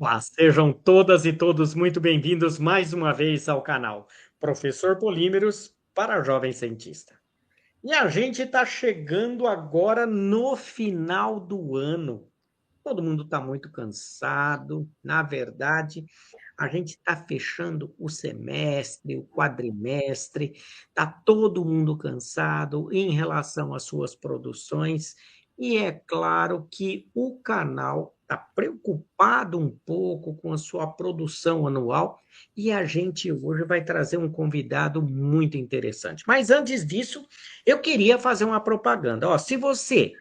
Olá, sejam todas e todos muito bem-vindos mais uma vez ao canal Professor Polímeros para Jovem Cientista. E a gente está chegando agora no final do ano. Todo mundo está muito cansado. Na verdade, a gente está fechando o semestre, o quadrimestre, está todo mundo cansado em relação às suas produções, e é claro que o canal está preocupado um pouco com a sua produção anual, e a gente hoje vai trazer um convidado muito interessante. Mas antes disso, eu queria fazer uma propaganda. Ó, se você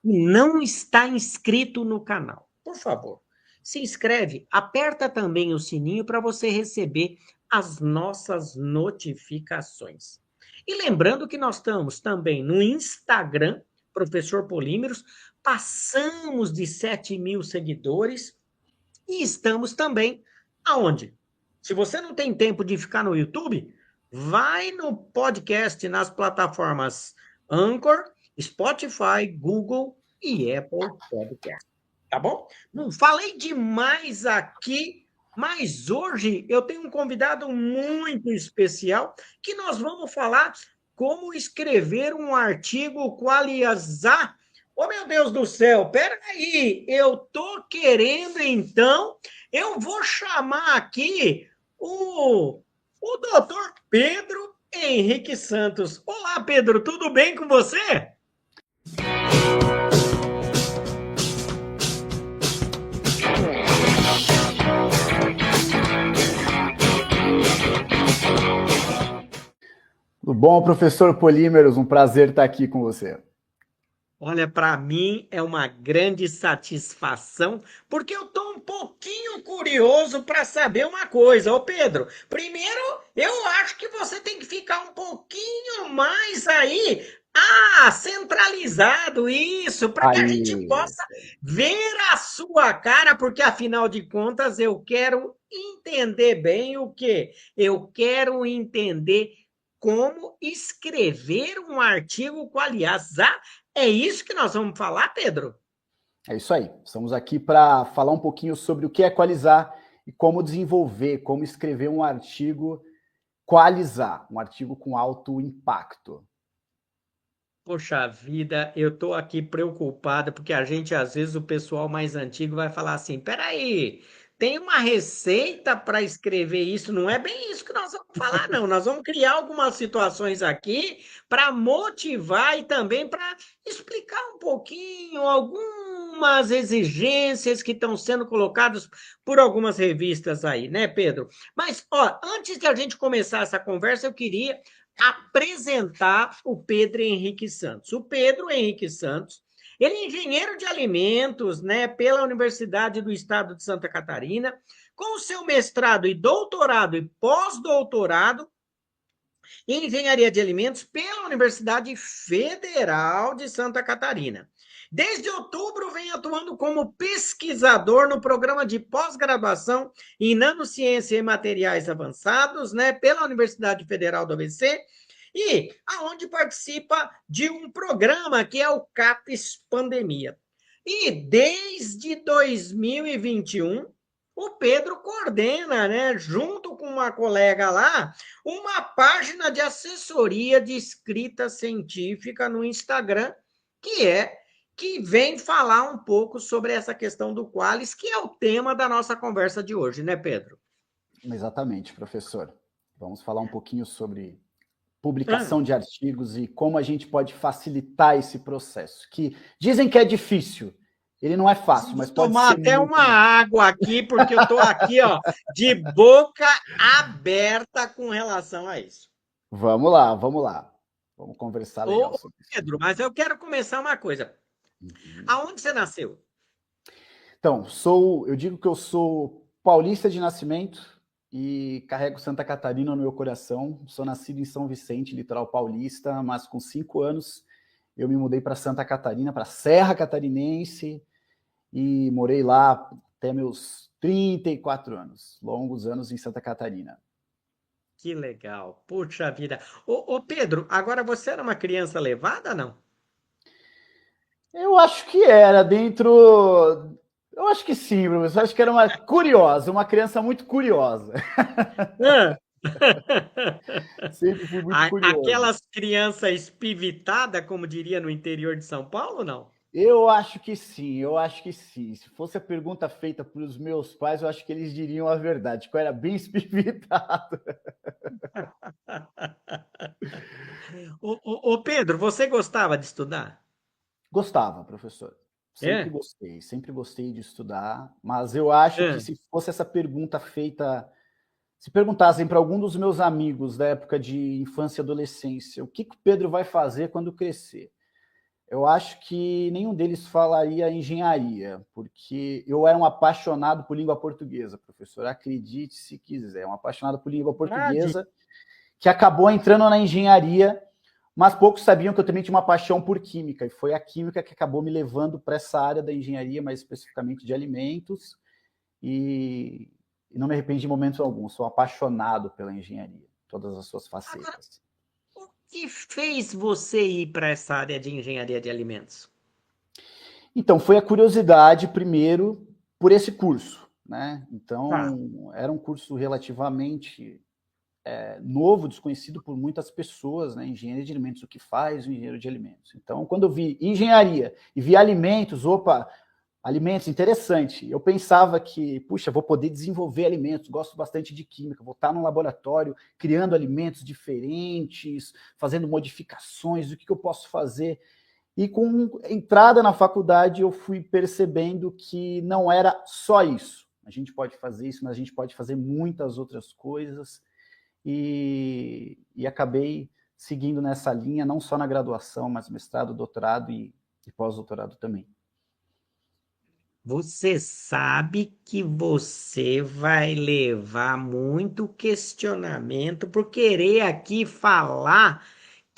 não está inscrito no canal, por favor, se inscreve, aperta também o sininho para você receber as nossas notificações. E lembrando que nós estamos também no Instagram, Professor Polímeros, passamos de 7.000 seguidores e estamos também aonde? Se você não tem tempo de ficar no YouTube, vai no podcast nas plataformas Anchor, Spotify, Google e Apple Podcast. Tá bom? Não falei demais aqui, mas hoje eu tenho um convidado muito especial que nós vamos falar como escrever um artigo qualizar. Oh, meu Deus do céu, peraí, eu tô querendo então, eu vou chamar aqui o doutor Pedro Henrique Santos. Olá, Pedro, tudo bem com você? Tudo bom, professor Polímeros? Um prazer estar aqui com você. Olha, para mim é uma grande satisfação, porque eu estou um pouquinho curioso para saber uma coisa. Ô Pedro, primeiro eu acho que você tem que ficar um pouquinho mais aí, centralizado isso, para que a gente Aí, possa ver a sua cara, porque afinal de contas eu quero entender bem o quê? Eu quero entender como escrever um artigo qualizar. É isso que nós vamos falar, Pedro? é isso aí. Estamos aqui para falar um pouquinho sobre o que é qualizar e como desenvolver, como escrever um artigo qualizar, um artigo com alto impacto. Poxa vida, eu estou aqui preocupado, porque a gente, às vezes, o pessoal mais antigo vai falar assim: peraí, tem uma receita para escrever isso? Não é bem isso que nós vamos falar, não. Nós vamos criar algumas situações aqui para motivar e também para explicar um pouquinho algumas exigências que estão sendo colocadas por algumas revistas aí, né, Pedro? Mas, ó, antes de a gente começar essa conversa, eu queria apresentar o Pedro Henrique Santos. O Pedro Henrique Santos, ele é engenheiro de alimentos, né, pela Universidade do Estado de Santa Catarina, com o seu mestrado e doutorado e pós-doutorado em engenharia de alimentos pela Universidade Federal de Santa Catarina. Desde outubro, vem atuando como pesquisador no programa de pós-graduação em nanociência e materiais avançados, né, pela Universidade Federal do ABC, e aonde participa de um programa que é o CAPES Pandemia. E desde 2021, o Pedro coordena, né, junto com uma colega lá, uma página de assessoria de escrita científica no Instagram, que vem falar um pouco sobre essa questão do Qualis, que é o tema da nossa conversa de hoje, né, Pedro? Exatamente, professor. Vamos falar um pouquinho sobre Ah, publicação de artigos e como a gente pode facilitar esse processo, que dizem que é difícil. Ele não é fácil, vou mas pode tomar ser até muito uma mais. água aqui, porque eu estou aqui, ó, de boca aberta com relação a isso. Vamos lá, vamos lá. Vamos conversar legal Ô, sobre isso. Pedro, mas eu quero começar uma coisa. Uhum. Aonde você nasceu? Então, eu digo que eu sou paulista de nascimento e carrego Santa Catarina no meu coração. Sou nascido em São Vicente, litoral paulista, mas com 5 anos eu me mudei para Santa Catarina, para a Serra Catarinense, e morei lá até meus 34 anos, longos anos em Santa Catarina. Que legal. Puxa vida. Ô, Pedro, agora você era uma criança levada, não? Eu acho que era dentro. Eu acho que sim, professor. Eu acho que era uma curiosa, uma criança muito curiosa. Hã? Sempre fui muito curioso. Aquelas crianças espivitadas, como diria no interior de São Paulo, não? Eu acho que sim, eu acho que sim. Se fosse a pergunta feita pelos meus pais, eu acho que eles diriam a verdade, que eu era bem espivitado. Ô Pedro, você gostava de estudar? Gostava, professor. É? Sempre gostei de estudar, mas eu acho que Hã. se fosse essa pergunta feita, se perguntassem para algum dos meus amigos da época de infância e adolescência, o que o Pedro vai fazer quando crescer? Eu acho que nenhum deles falaria engenharia, porque eu era um apaixonado por língua portuguesa, professor. Acredite se quiser, um apaixonado por língua Ah, de portuguesa que acabou entrando na engenharia, mas poucos sabiam que eu também tinha uma paixão por química, e foi a química que acabou me levando para essa área da engenharia, mais especificamente de alimentos, e, e não me arrependo de momento algum, sou apaixonado pela engenharia, todas as suas agora, facetas. o que fez você ir para essa área de engenharia de alimentos? Então, foi a curiosidade, primeiro, por esse curso, né? Tá. Então, era um curso relativamente novo, desconhecido por muitas pessoas, né? Engenharia de alimentos, o que faz o engenheiro de alimentos. Então, quando eu vi engenharia e vi alimentos, opa, alimentos, interessante. Eu pensava que, puxa, vou poder desenvolver alimentos, gosto bastante de química, vou estar num laboratório criando alimentos diferentes, fazendo modificações, o que eu posso fazer? E com a entrada na faculdade, eu fui percebendo que não era só isso. A gente pode fazer isso, mas a gente pode fazer muitas outras coisas. E acabei seguindo nessa linha, não só na graduação, mas mestrado, doutorado e pós-doutorado também. Você sabe que você vai levar muito questionamento por querer aqui falar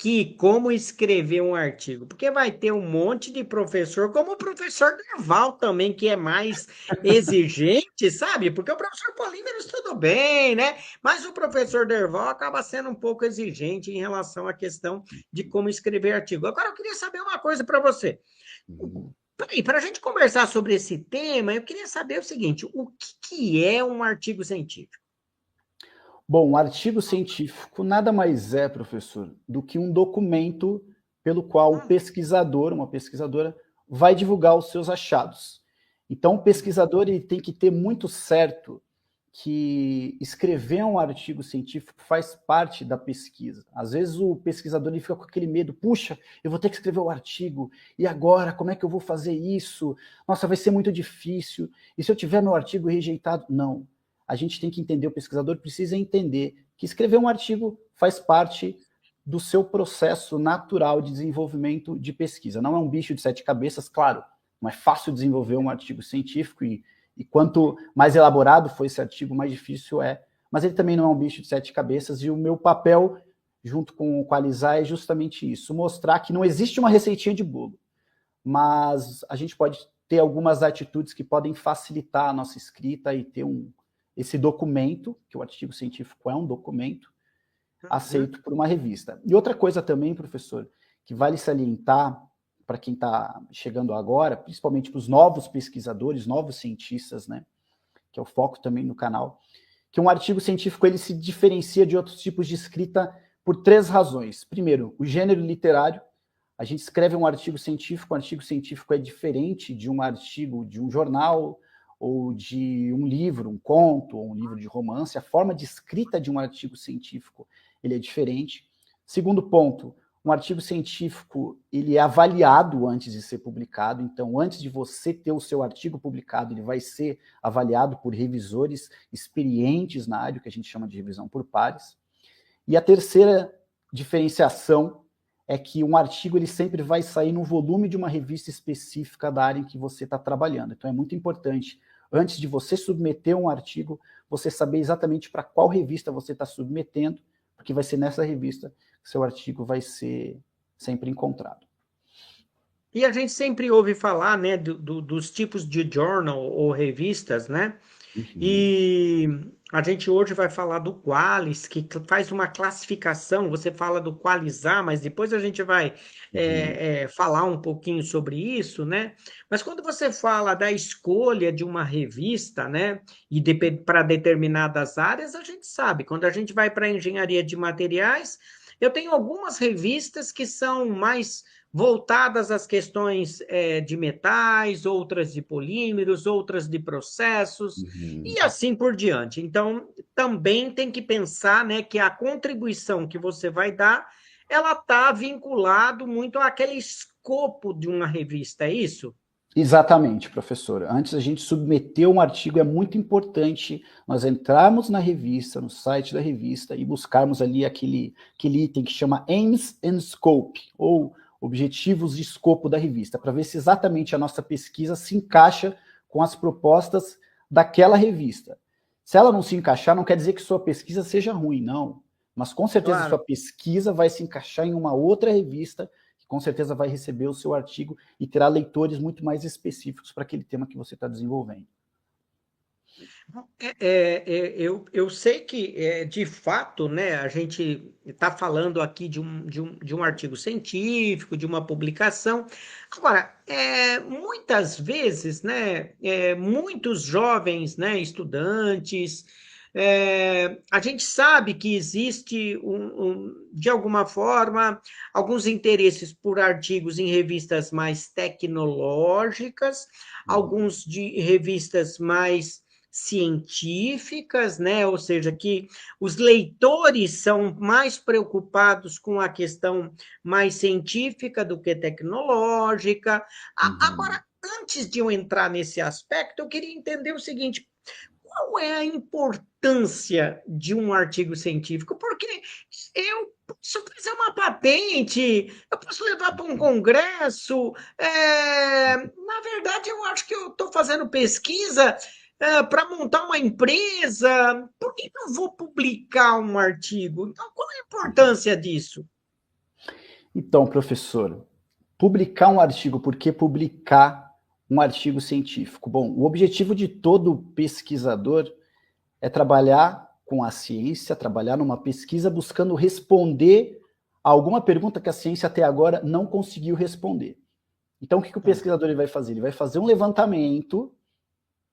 que como escrever um artigo, porque vai ter um monte de professor, como o professor Derval também, que é mais exigente, sabe? Porque o professor Polímeros tudo bem, né? Mas o professor Derval acaba sendo um pouco exigente em relação à questão de como escrever artigo. Agora eu queria saber uma coisa para você. Uhum. Peraí, para a gente conversar sobre esse tema, eu queria saber o seguinte: o que é um artigo científico? Bom, um artigo científico nada mais é, professor, do que um documento pelo qual um pesquisador, uma pesquisadora, vai divulgar os seus achados. Então, o pesquisador ele tem que ter muito certo que escrever um artigo científico faz parte da pesquisa. Às vezes o pesquisador ele fica com aquele medo, puxa, eu vou ter que escrever o artigo, e agora, como é que eu vou fazer isso? Nossa, vai ser muito difícil, e se eu tiver meu artigo rejeitado? Não. A gente tem que entender, o pesquisador precisa entender que escrever um artigo faz parte do seu processo natural de desenvolvimento de pesquisa. Não é um bicho de sete cabeças, claro, não é fácil desenvolver um artigo científico e quanto mais elaborado for esse artigo, mais difícil é. Mas ele também não é um bicho de sete cabeças, e o meu papel, junto com o Qualizar, é justamente isso: mostrar que não existe uma receitinha de bolo, mas a gente pode ter algumas atitudes que podem facilitar a nossa escrita e ter esse documento, que o artigo científico é um documento, Uhum. aceito por uma revista. E outra coisa também, professor, que vale salientar para quem está chegando agora, principalmente para os novos pesquisadores, novos cientistas, né, que é o foco também no canal, que um artigo científico ele se diferencia de outros tipos de escrita por três razões. Primeiro, o gênero literário. A gente escreve um artigo científico é diferente de um artigo de um jornal ou de um livro, um conto ou um livro de romance. A forma de escrita de um artigo científico ele é diferente. Segundo ponto, um artigo científico ele é avaliado antes de ser publicado. Então, antes de você ter o seu artigo publicado, ele vai ser avaliado por revisores experientes na área, que a gente chama de revisão por pares. E a terceira diferenciação é que um artigo ele sempre vai sair no volume de uma revista específica da área em que você está trabalhando. Então é muito importante, antes de você submeter um artigo, você saber exatamente para qual revista você está submetendo, porque vai ser nessa revista que seu artigo vai ser sempre encontrado. E a gente sempre ouve falar, né, dos tipos de journal ou revistas, né? Uhum, E a gente hoje vai falar do Qualis, que faz uma classificação. Você fala do Qualizar, mas depois a gente vai uhum. falar um pouquinho sobre isso, né? Mas quando você fala da escolha de uma revista, né, e para determinadas áreas, a gente sabe. Quando a gente vai para a engenharia de materiais, eu tenho algumas revistas que são mais voltadas às questões de metais, outras de polímeros, outras de processos, Uhum. e assim por diante. Então, também tem que pensar, né, que a contribuição que você vai dar, ela está vinculado muito àquele escopo de uma revista, é isso? Exatamente, professor. Antes da gente submeter um artigo, é muito importante nós entrarmos na revista, no site da revista, e buscarmos ali aquele item que chama Aims and Scope, ou objetivos de escopo da revista, para ver se exatamente a nossa pesquisa se encaixa com as propostas daquela revista. Se ela não se encaixar, não quer dizer que sua pesquisa seja ruim, não. Mas com certeza sua Claro. pesquisa vai se encaixar em uma outra revista, que com certeza vai receber o seu artigo e terá leitores muito mais específicos para aquele tema que você está desenvolvendo. Eu sei que, de fato, né, a gente está falando aqui de um artigo científico, de uma publicação. Agora, muitas vezes, né, muitos jovens, né, estudantes, a gente sabe que existe, de alguma forma, alguns interesses por artigos em revistas mais tecnológicas, Uhum. alguns de revistas mais científicas, né? Ou seja, que os leitores são mais preocupados com a questão mais científica do que tecnológica. Uhum. Agora, antes de eu entrar nesse aspecto, eu queria entender o seguinte: qual é a importância de um artigo científico? Porque eu posso fazer uma patente, eu posso levar para um congresso. Na verdade, eu acho que eu estou fazendo pesquisa para montar uma empresa. Por que eu vou publicar um artigo? Então, qual é a importância disso? Então, professor, publicar um artigo, por que publicar um artigo científico? Bom, o objetivo de todo pesquisador é trabalhar com a ciência, trabalhar numa pesquisa buscando responder a alguma pergunta que a ciência até agora não conseguiu responder. Então, o que o Tá. pesquisador ele vai fazer? Ele vai fazer um levantamento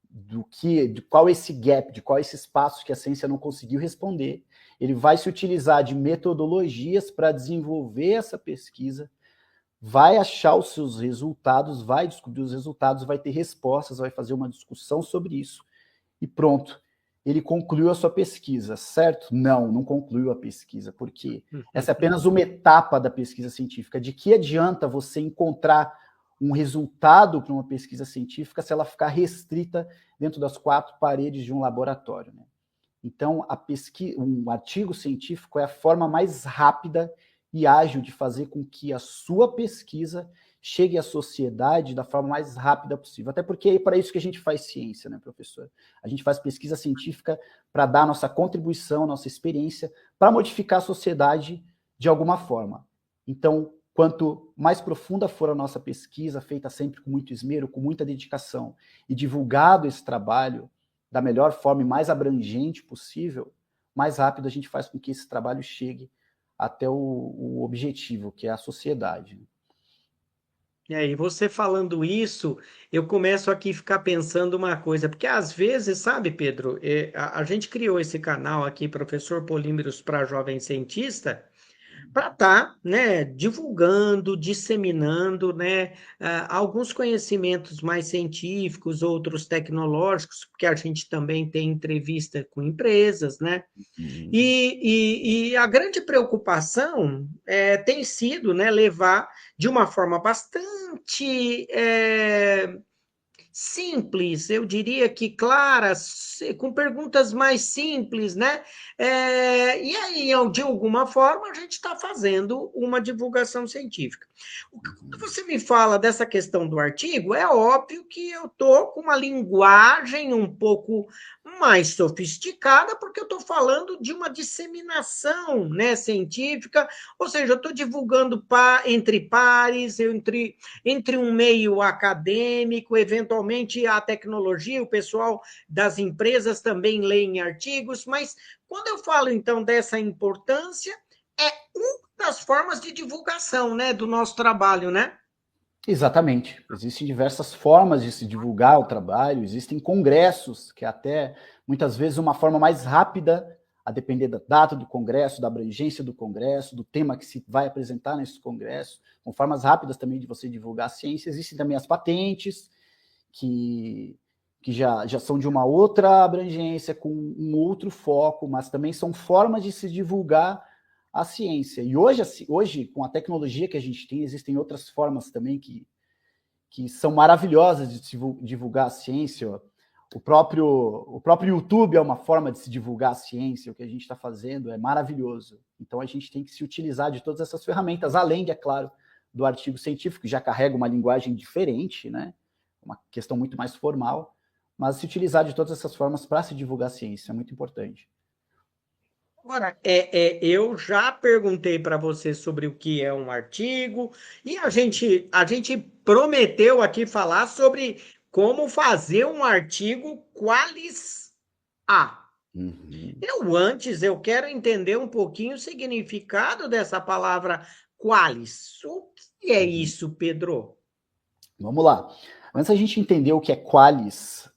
de qual esse gap, de qual esse espaço que a ciência não conseguiu responder. Ele vai se utilizar de metodologias para desenvolver essa pesquisa, vai achar os seus resultados, vai descobrir os resultados, vai ter respostas, vai fazer uma discussão sobre isso e pronto. Ele concluiu a sua pesquisa, certo? Não, não concluiu a pesquisa, porque essa é apenas uma etapa da pesquisa científica. De que adianta você encontrar um resultado para uma pesquisa científica se ela ficar restrita dentro das quatro paredes de um laboratório, né? Então, um artigo científico é a forma mais rápida e ágil de fazer com que a sua pesquisa chegue à sociedade da forma mais rápida possível. Até porque é para isso que a gente faz ciência, né, professor? A gente faz pesquisa científica para dar nossa contribuição, nossa experiência, para modificar a sociedade de alguma forma. Então, quanto mais profunda for a nossa pesquisa, feita sempre com muito esmero, com muita dedicação, e divulgado esse trabalho, da melhor forma e mais abrangente possível, mais rápido a gente faz com que esse trabalho chegue até o objetivo, que é a sociedade. E você falando isso, eu começo aqui a ficar pensando uma coisa, porque às vezes, sabe, Pedro, a gente criou esse canal aqui, Professor Polímeros para Jovem Cientista, para estar, né, divulgando, disseminando, né, alguns conhecimentos mais científicos, outros tecnológicos, porque a gente também tem entrevista com empresas, né? Uhum. E a grande preocupação tem sido, né, levar de uma forma bastante simples, eu diria que claras, com perguntas mais simples, né? E aí, de alguma forma, a gente está fazendo uma divulgação científica. Quando você me fala dessa questão do artigo, é óbvio que eu estou com uma linguagem um pouco mais sofisticada, porque eu estou falando de uma disseminação, né, científica, ou seja, eu estou divulgando entre pares, entre um meio acadêmico, eventualmente a tecnologia, o pessoal das empresas também leem artigos, mas quando eu falo, então, dessa importância, é uma das formas de divulgação, né, do nosso trabalho, né? Exatamente. Existem diversas formas de se divulgar o trabalho, existem congressos, que é até muitas vezes uma forma mais rápida, a depender da data do congresso, da abrangência do congresso, do tema que se vai apresentar nesse congresso, com formas rápidas também de você divulgar a ciência. Existem também as patentes, que já são de uma outra abrangência, com um outro foco, mas também são formas de se divulgar a ciência. E hoje, com a tecnologia que a gente tem, existem outras formas também que são maravilhosas de se divulgar a ciência. O próprio YouTube é uma forma de se divulgar a ciência, o que a gente está fazendo é maravilhoso. Então a gente tem que se utilizar de todas essas ferramentas, além, é claro, do artigo científico, que já carrega uma linguagem diferente, né? Uma questão muito mais formal, mas se utilizar de todas essas formas para se divulgar a ciência é muito importante. Agora, eu já perguntei para você sobre o que é um artigo, e a gente prometeu aqui falar sobre como fazer um artigo qualis A. Uhum. Eu quero entender um pouquinho o significado dessa palavra qualis. O que é isso, Pedro? Vamos lá. Antes a gente entender o que é qualis,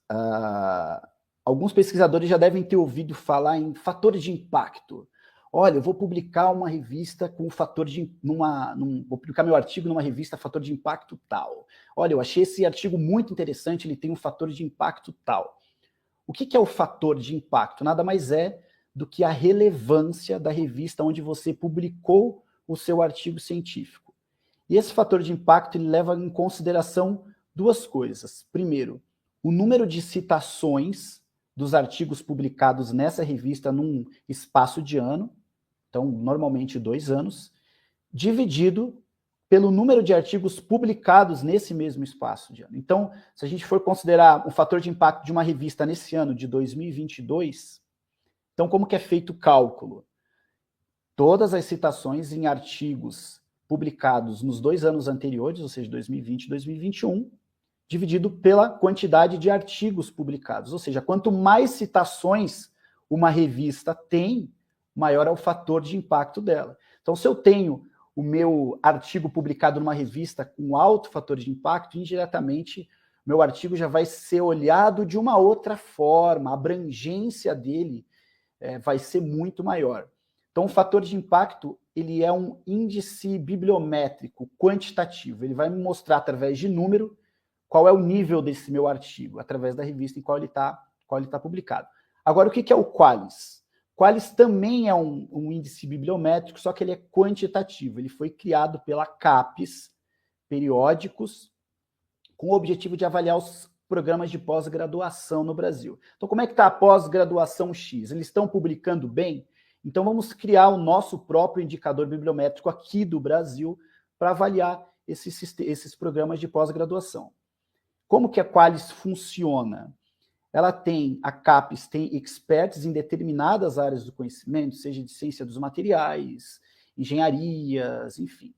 alguns pesquisadores já devem ter ouvido falar em fatores de impacto. Olha, eu vou publicar uma revista com fator de vou publicar meu artigo numa revista fator de impacto tal. Olha, eu achei esse artigo muito interessante, ele tem um fator de impacto tal. O que é o fator de impacto? Nada mais é do que a relevância da revista onde você publicou o seu artigo científico. E esse fator de impacto ele leva em consideração duas coisas. Primeiro, o número de citações dos artigos publicados nessa revista num espaço de ano, então normalmente 2 anos, dividido pelo número de artigos publicados nesse mesmo espaço de ano. Então, se a gente for considerar o fator de impacto de uma revista nesse ano de 2022, então como que é feito o cálculo? Todas as citações em artigos publicados nos 2 anos anteriores, ou seja, 2020 e 2021, dividido pela quantidade de artigos publicados. Ou seja, quanto mais citações uma revista tem, maior é o fator de impacto dela. Então, se eu tenho o meu artigo publicado numa revista com alto fator de impacto, indiretamente, meu artigo já vai ser olhado de uma outra forma, a abrangência dele vai ser muito maior. Então, o fator de impacto ele é um índice bibliométrico quantitativo. Ele vai me mostrar, através de número, qual é o nível desse meu artigo, através da revista em qual ele está publicado. Agora, o que é o qualis? Qualis também é um índice bibliométrico, só que ele é quantitativo. Ele foi criado pela CAPES, periódicos, com o objetivo de avaliar os programas de pós-graduação no Brasil. Então, como é que está a pós-graduação X? Eles estão publicando bem? Então, vamos criar o nosso próprio indicador bibliométrico aqui do Brasil para avaliar esses programas de pós-graduação. Como que a Qualis funciona? A CAPES tem experts em determinadas áreas do conhecimento, seja de ciência dos materiais, engenharias, enfim.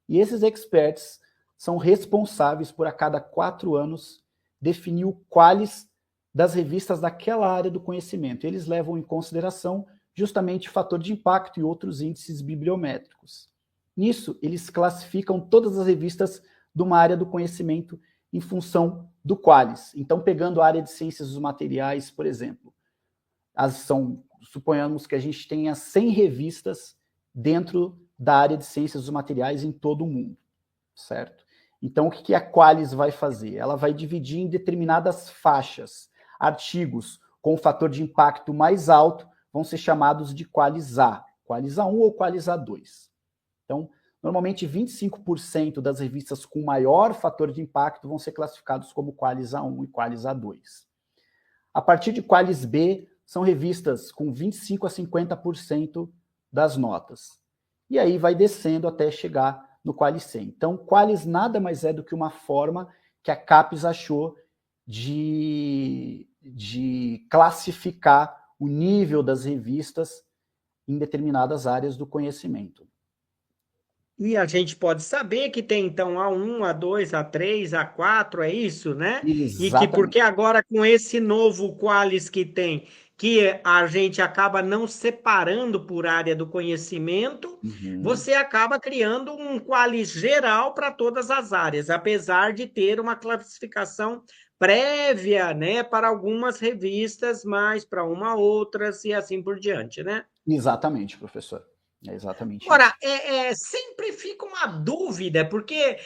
E esses experts são responsáveis por, a cada 4 anos, definir o qualis das revistas daquela área do conhecimento. Eles levam em consideração justamente o fator de impacto e outros índices bibliométricos. Nisso, eles classificam todas as revistas de uma área do conhecimento em função do qualis. Então, pegando a área de ciências dos materiais, por exemplo, suponhamos que a gente tenha 100 revistas dentro da área de ciências dos materiais em todo o mundo, certo? Então, o que a Qualis vai fazer? Ela vai dividir em determinadas faixas. Artigos com fator de impacto mais alto vão ser chamados de Qualis A, Qualis A1 ou Qualis A2. Então, Normalmente, 25% das revistas com maior fator de impacto vão ser classificados como Qualis A1 e Qualis A2. A partir de Qualis B, são revistas com 25% a 50% das notas. E aí vai descendo até chegar no Qualis C. Então, Qualis nada mais é do que uma forma que a CAPES achou de classificar o nível das revistas em determinadas áreas do conhecimento. E a gente pode saber que tem, então, A1, A2, A3, A4, é isso, né? E que Exatamente. porque agora com esse novo Qualis que tem, que a gente acaba não separando por área do conhecimento, Uhum. você acaba criando um Qualis geral para todas as áreas, apesar de ter uma classificação prévia, né, para algumas revistas, mas para uma outras e assim por diante, né? Exatamente, professor. É exatamente Agora, isso. sempre fica uma dúvida, porque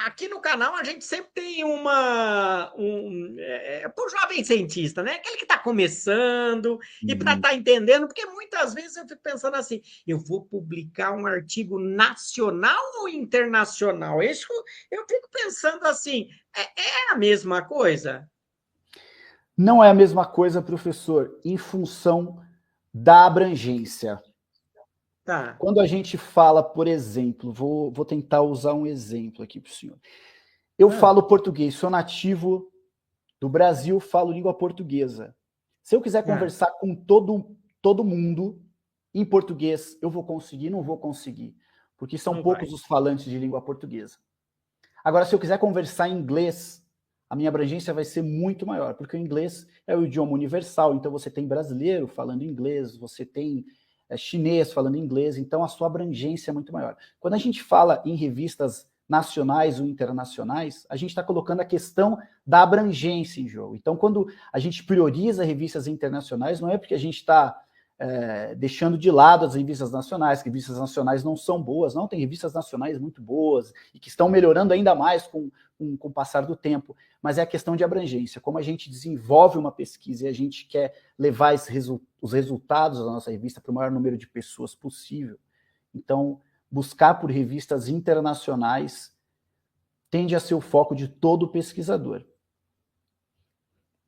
aqui no canal a gente sempre tem para o jovem cientista, né? Aquele que está começando e para Uhum. estar entendendo, porque muitas vezes eu fico pensando assim, eu vou publicar um artigo nacional ou internacional? Isso eu fico pensando assim, é a mesma coisa? Não é a mesma coisa, professor, em função da abrangência. Tá, Quando a gente fala, por exemplo, vou tentar usar um exemplo aqui para o senhor. Eu ah, falo português, sou nativo do Brasil, falo língua portuguesa. Se eu quiser ah, conversar com todo mundo em português, eu vou conseguir? Não vou conseguir, porque são não poucos vai. os falantes de língua portuguesa. Agora, se eu quiser conversar em inglês, a minha abrangência vai ser muito maior, porque o inglês é o idioma universal, então você tem brasileiro falando inglês, você tem chinês falando inglês, então a sua abrangência é muito maior. Quando a gente fala em revistas nacionais ou internacionais, a gente está colocando a questão da abrangência em jogo. Então, quando a gente prioriza revistas internacionais, não é porque a gente está deixando de lado as revistas nacionais, que revistas nacionais não são boas, não, tem revistas nacionais muito boas e que estão melhorando ainda mais com o passar do tempo, mas é a questão de abrangência, como a gente desenvolve uma pesquisa e a gente quer levar os resultados da nossa revista para o maior número de pessoas possível, então buscar por revistas internacionais tende a ser o foco de todo pesquisador.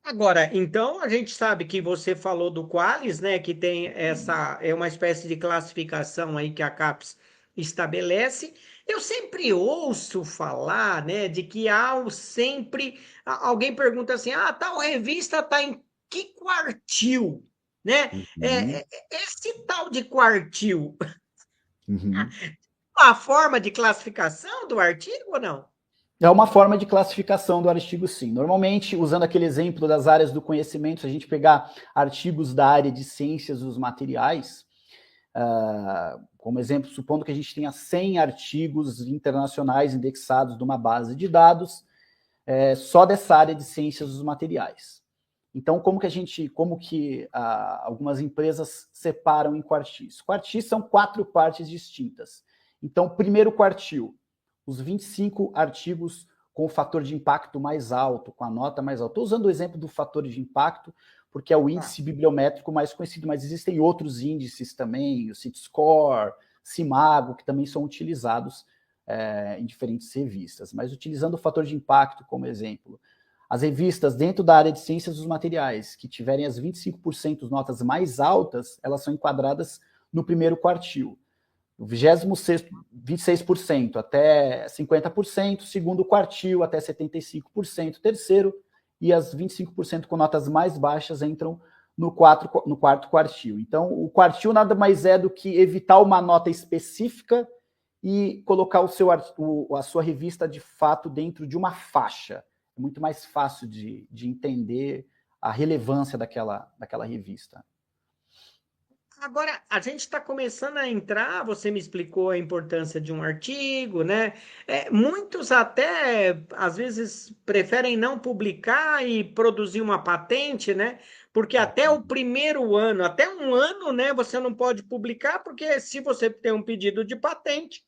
Agora, então a gente sabe que você falou do Qualis, né? Que tem essa é uma espécie de classificação aí que a CAPES estabelece. Eu sempre ouço falar, né, de que sempre alguém pergunta assim, tal revista está em que quartil, né? Uhum, Esse tal de quartil, uhum. a forma de classificação do artigo ou não? É uma forma de classificação do artigo, sim. Normalmente, usando aquele exemplo das áreas do conhecimento, se a gente pegar artigos da área de ciências dos materiais, como exemplo, supondo que a gente tenha 100 artigos internacionais indexados numa base de dados, só dessa área de ciências dos materiais. Então, como que algumas empresas separam em quartis? Quartis são 4 partes distintas. Então, primeiro quartil, os 25 artigos com o fator de impacto mais alto, com a nota mais alta. Estou usando o exemplo do fator de impacto, porque é o Tá. índice bibliométrico mais conhecido, mas existem outros índices também, o CIT-Score, CIMAGO, que também são utilizados em diferentes revistas. Mas utilizando o fator de impacto como exemplo, as revistas dentro da área de ciências dos materiais que tiverem as 25% notas mais altas, elas são enquadradas no primeiro quartil. O 26º, 26% até 50%, segundo quartil até 75%, terceiro, e as 25% com notas mais baixas entram no quarto quartil. Então, o quartil nada mais é do que evitar uma nota específica e colocar a sua revista de fato dentro de uma faixa. É muito mais fácil de entender a relevância daquela revista. Agora, a gente está começando a entrar, você me explicou a importância de um artigo, né? Muitos até, às vezes, preferem não publicar e produzir uma patente, né? Porque até o primeiro ano, até um ano, né, você não pode publicar, porque se você tem um pedido de patente,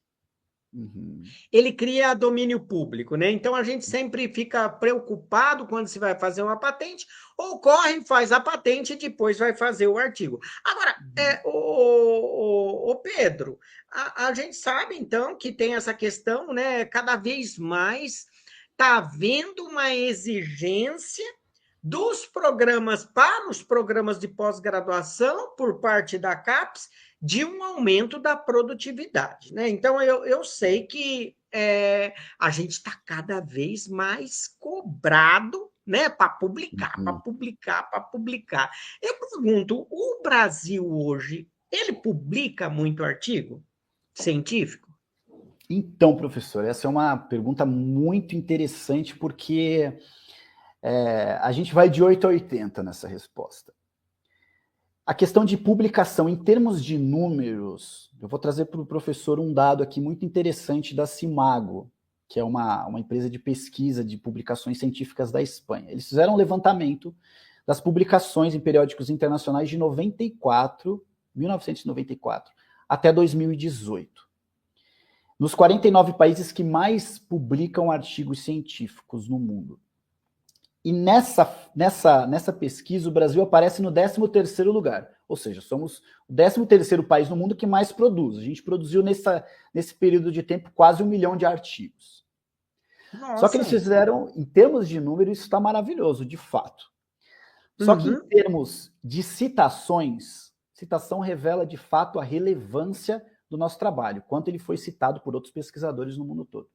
Uhum. ele cria domínio público, né? Então a gente sempre fica preocupado quando se vai fazer uma patente, ou corre, faz a patente e depois vai fazer o artigo. Agora, o Pedro, a gente sabe, então, que tem essa questão, né? Cada vez mais está havendo uma exigência dos programas para os programas de pós-graduação por parte da CAPES de um aumento da produtividade, né? Então eu sei que a gente está cada vez mais cobrado, né, para publicar, para Uhum. publicar, para publicar. Eu pergunto, o Brasil hoje, ele publica muito artigo científico? Então, professor, essa é uma pergunta muito interessante, porque a gente vai de 8 a 80 nessa resposta. A questão de publicação, em termos de números, eu vou trazer para o professor um dado aqui muito interessante da Cimago, que é uma empresa de pesquisa de publicações científicas da Espanha. Eles fizeram um levantamento das publicações em periódicos internacionais de 1994 até 2018. Nos 49 países que mais publicam artigos científicos no mundo. E nessa pesquisa, o Brasil aparece no 13º lugar. Ou seja, somos o 13º país no mundo que mais produz. A gente produziu nesse período de tempo quase 1 milhão de artigos. Só que eles Nossa! fizeram, em termos de número, isso está maravilhoso, de fato. Só que em termos de citações, citação revela de fato a relevância do nosso trabalho, quanto ele foi citado por outros pesquisadores no mundo todo.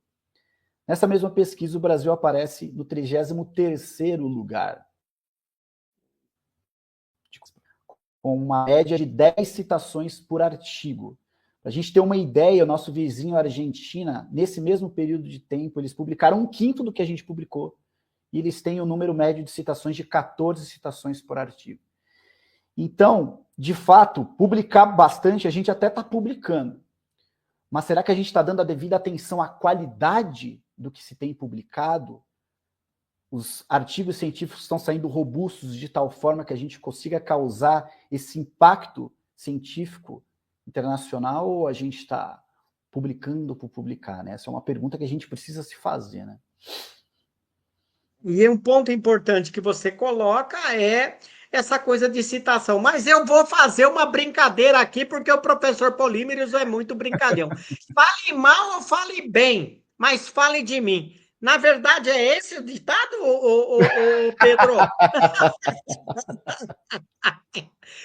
Nessa mesma pesquisa, o Brasil aparece no 33º lugar, com uma média de 10 citações por artigo. Para a gente ter uma ideia, o nosso vizinho, a Argentina, nesse mesmo período de tempo, eles publicaram 1/5 do que a gente publicou, e eles têm um número médio de citações de 14 citações por artigo. Então, de fato, publicar bastante, a gente até está publicando. Mas será que a gente está dando a devida atenção à qualidade do que se tem publicado? Os artigos científicos estão saindo robustos de tal forma que a gente consiga causar esse impacto científico internacional, ou a gente está publicando por publicar, né? Essa é uma pergunta que a gente precisa se fazer, né? E um ponto importante que você coloca é essa coisa de citação. Mas eu vou fazer uma brincadeira aqui, porque o professor Polímeros é muito brincalhão. Fale mal ou fale bem, mas fale de mim. Na verdade, é esse o ditado, ô Pedro?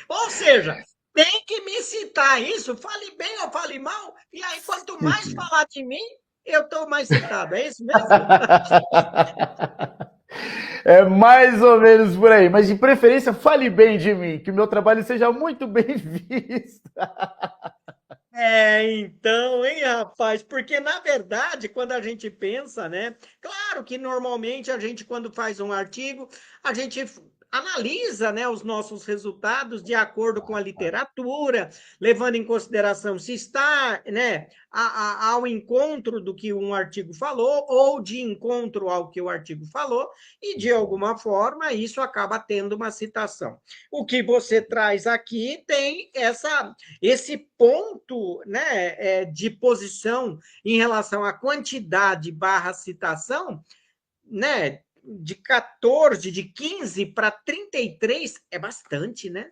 Ou seja, tem que me citar isso, fale bem ou fale mal, e aí quanto mais falar de mim, eu estou mais citado. É isso mesmo? É mais ou menos por aí, mas de preferência fale bem de mim, que o meu trabalho seja muito bem visto. Então, hein, rapaz? Porque, na verdade, quando a gente pensa, né? Claro que normalmente a gente, quando faz um artigo, a gente analisa, né, os nossos resultados de acordo com a literatura, levando em consideração se está, né, ao encontro do que um artigo falou ou de encontro ao que o artigo falou, e de alguma forma isso acaba tendo uma citação. O que você traz aqui tem esse ponto, né, de posição em relação à quantidade barra citação, né, de 14, de 15 para 33 é bastante, né?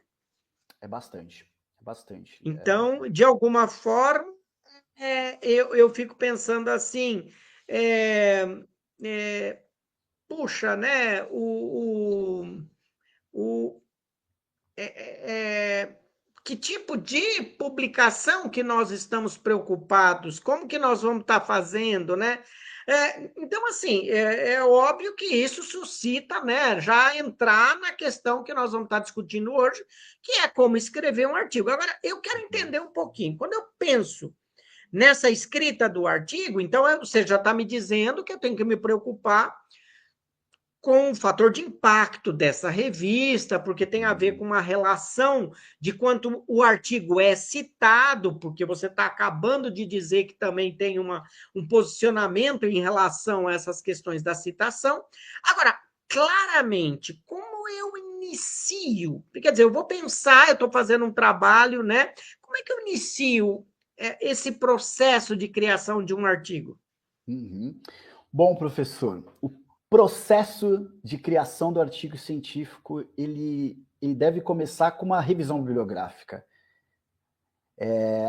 É bastante, é bastante. Então, de alguma forma, eu fico pensando assim, é, é, puxa, né, o, que tipo de publicação que nós estamos preocupados? Como que nós vamos estar fazendo, né? Então, assim, é óbvio que isso suscita, né, já entrar na questão que nós vamos estar discutindo hoje, que é como escrever um artigo. Agora, eu quero entender um pouquinho. Quando eu penso nessa escrita do artigo, então você já está me dizendo que eu tenho que me preocupar com o fator de impacto dessa revista, porque tem a ver com uma relação de quanto o artigo é citado, porque você está acabando de dizer que também tem um posicionamento em relação a essas questões da citação. Agora, claramente, como eu inicio? Quer dizer, eu vou pensar, eu estou fazendo um trabalho, né? Como é que eu inicio esse processo de criação de um artigo? Uhum. Bom, professor, o processo de criação do artigo científico, ele deve começar com uma revisão bibliográfica.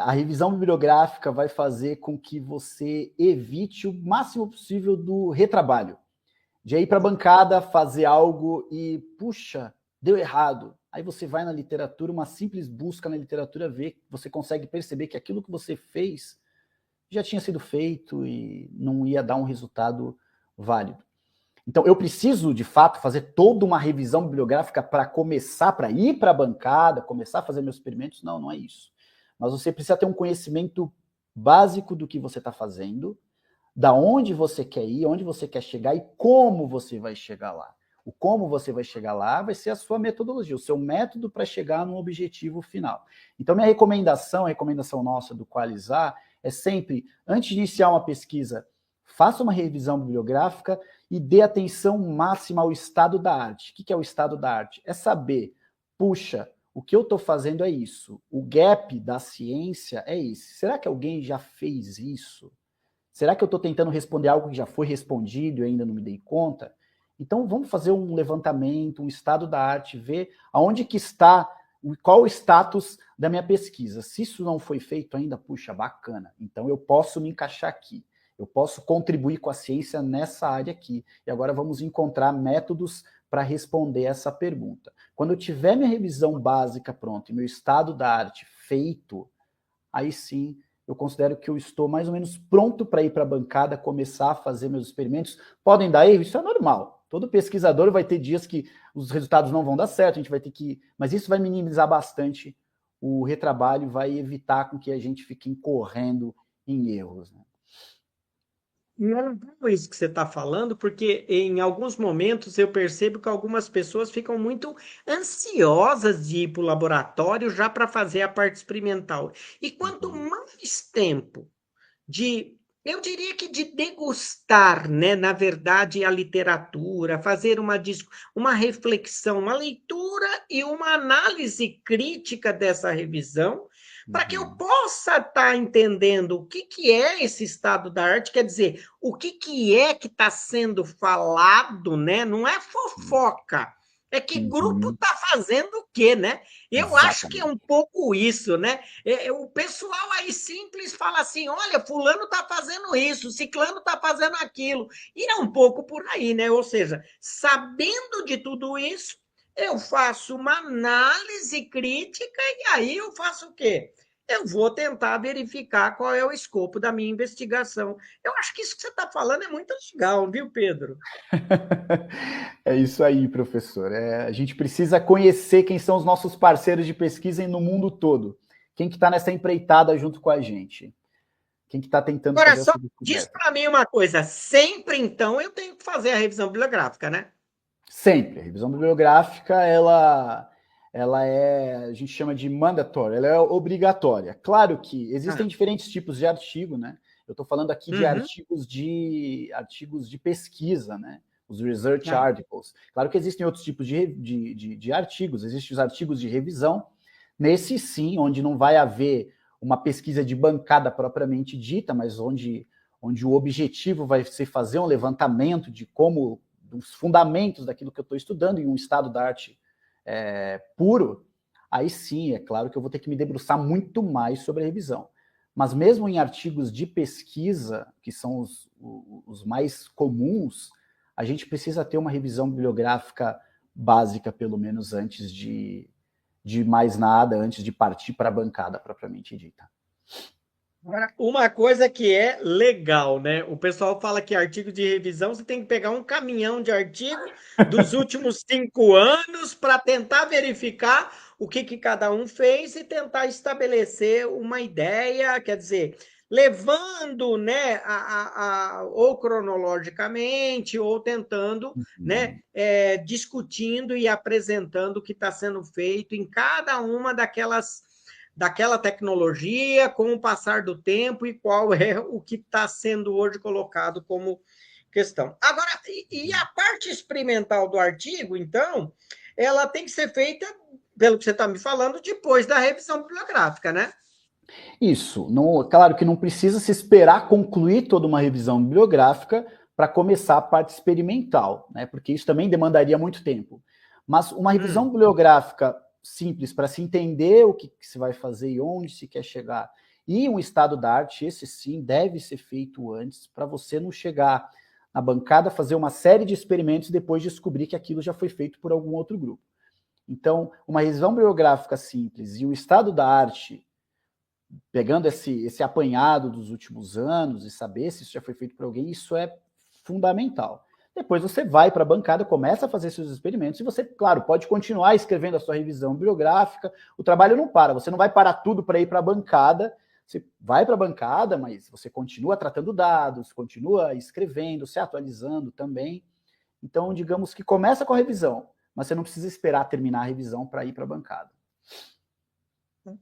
A revisão bibliográfica vai fazer com que você evite o máximo possível do retrabalho. De ir para a bancada, fazer algo e, puxa, deu errado. Aí você vai na literatura, uma simples busca na literatura, você consegue perceber que aquilo que você fez já tinha sido feito e não ia dar um resultado válido. Então, eu preciso, de fato, fazer toda uma revisão bibliográfica para começar, para ir para a bancada, começar a fazer meus experimentos? Não, não é isso. Mas você precisa ter um conhecimento básico do que você está fazendo, da onde você quer ir, onde você quer chegar e como você vai chegar lá. O como você vai chegar lá vai ser a sua metodologia, o seu método para chegar no objetivo final. Então, minha recomendação, a recomendação nossa do Qualizar, é sempre, antes de iniciar uma pesquisa, faça uma revisão bibliográfica e dê atenção máxima ao estado da arte. O que é o estado da arte? É saber, puxa, o que eu estou fazendo é isso. O gap da ciência é esse. Será que alguém já fez isso? Será que eu estou tentando responder algo que já foi respondido e ainda não me dei conta? Então, vamos fazer um levantamento, um estado da arte, ver aonde que está, qual o status da minha pesquisa. Se isso não foi feito ainda, puxa, bacana. Então, eu posso me encaixar aqui. Eu posso contribuir com a ciência nessa área aqui. E agora vamos encontrar métodos para responder essa pergunta. Quando eu tiver minha revisão básica pronta e meu estado da arte feito, aí sim eu considero que eu estou mais ou menos pronto para ir para a bancada, começar a fazer meus experimentos. Podem dar erro, isso é normal. Todo pesquisador vai ter dias que os resultados não vão dar certo, a gente vai ter que... Mas isso vai minimizar bastante o retrabalho, vai evitar com que a gente fique incorrendo em erros, né? E é legal isso que você está falando, porque em alguns momentos eu percebo que algumas pessoas ficam muito ansiosas de ir para o laboratório já para fazer a parte experimental. E quanto mais tempo eu diria que de degustar, né, na verdade, a literatura, fazer uma reflexão, uma leitura e uma análise crítica dessa revisão, para que eu possa estar entendendo o que é esse estado da arte, quer dizer, o que é que está sendo falado, né? Não é fofoca. É que grupo está fazendo o quê, né? Eu Exatamente. acho que é um pouco isso, né? O pessoal aí simples fala assim: olha, fulano está fazendo isso, ciclano está fazendo aquilo. E é um pouco por aí, né? Ou seja, sabendo de tudo isso, eu faço uma análise crítica e aí eu faço o quê? Eu vou tentar verificar qual é o escopo da minha investigação. Eu acho que isso que você está falando é muito legal, viu, Pedro? É isso aí, professor. A gente precisa conhecer quem são os nossos parceiros de pesquisa no mundo todo. Quem que está nessa empreitada junto com a gente? Quem que está tentando Agora, fazer só essa diz descoberta? para mim uma coisa: sempre então eu tenho que fazer a revisão bibliográfica, né? Sempre. A revisão bibliográfica, ela a gente chama de mandatory, ela é obrigatória. Claro que existem diferentes tipos de artigo, né? Eu estou falando aqui de artigos de pesquisa, né? Os research articles. Claro que existem outros tipos de artigos, existem os artigos de revisão. Nesse sim, onde não vai haver uma pesquisa de bancada propriamente dita, mas onde o objetivo vai ser fazer um levantamento de como dos fundamentos daquilo que eu estou estudando em um estado da arte puro, aí sim, é claro que eu vou ter que me debruçar muito mais sobre a revisão. Mas mesmo em artigos de pesquisa, que são os mais comuns, a gente precisa ter uma revisão bibliográfica básica, pelo menos antes de mais nada, antes de partir para a bancada propriamente dita. Uma coisa que é legal, né? O pessoal fala que artigo de revisão você tem que pegar um caminhão de artigo dos últimos 5 anos para tentar verificar o que cada um fez e tentar estabelecer uma ideia, quer dizer, levando, né, ou cronologicamente ou tentando, né, discutindo e apresentando o que está sendo feito em cada uma daquela tecnologia, com o passar do tempo e qual é o que está sendo hoje colocado como questão. Agora, e a parte experimental do artigo, então, ela tem que ser feita, pelo que você está me falando, depois da revisão bibliográfica, né? Isso. Não, claro que não precisa se esperar concluir toda uma revisão bibliográfica para começar a parte experimental, né? Porque isso também demandaria muito tempo. Mas uma revisão bibliográfica simples para se entender o que se vai fazer e onde se quer chegar. E um estado da arte, esse sim, deve ser feito antes, para você não chegar na bancada, fazer uma série de experimentos e depois descobrir que aquilo já foi feito por algum outro grupo. Então, uma revisão bibliográfica simples e o estado da arte, pegando esse apanhado dos últimos anos e saber se isso já foi feito por alguém, isso é fundamental. Depois você vai para a bancada, começa a fazer seus experimentos e você, claro, pode continuar escrevendo a sua revisão bibliográfica. O trabalho não para, você não vai parar tudo para ir para a bancada. Você vai para a bancada, mas você continua tratando dados, continua escrevendo, se atualizando também. Então, digamos que começa com a revisão, mas você não precisa esperar terminar a revisão para ir para a bancada.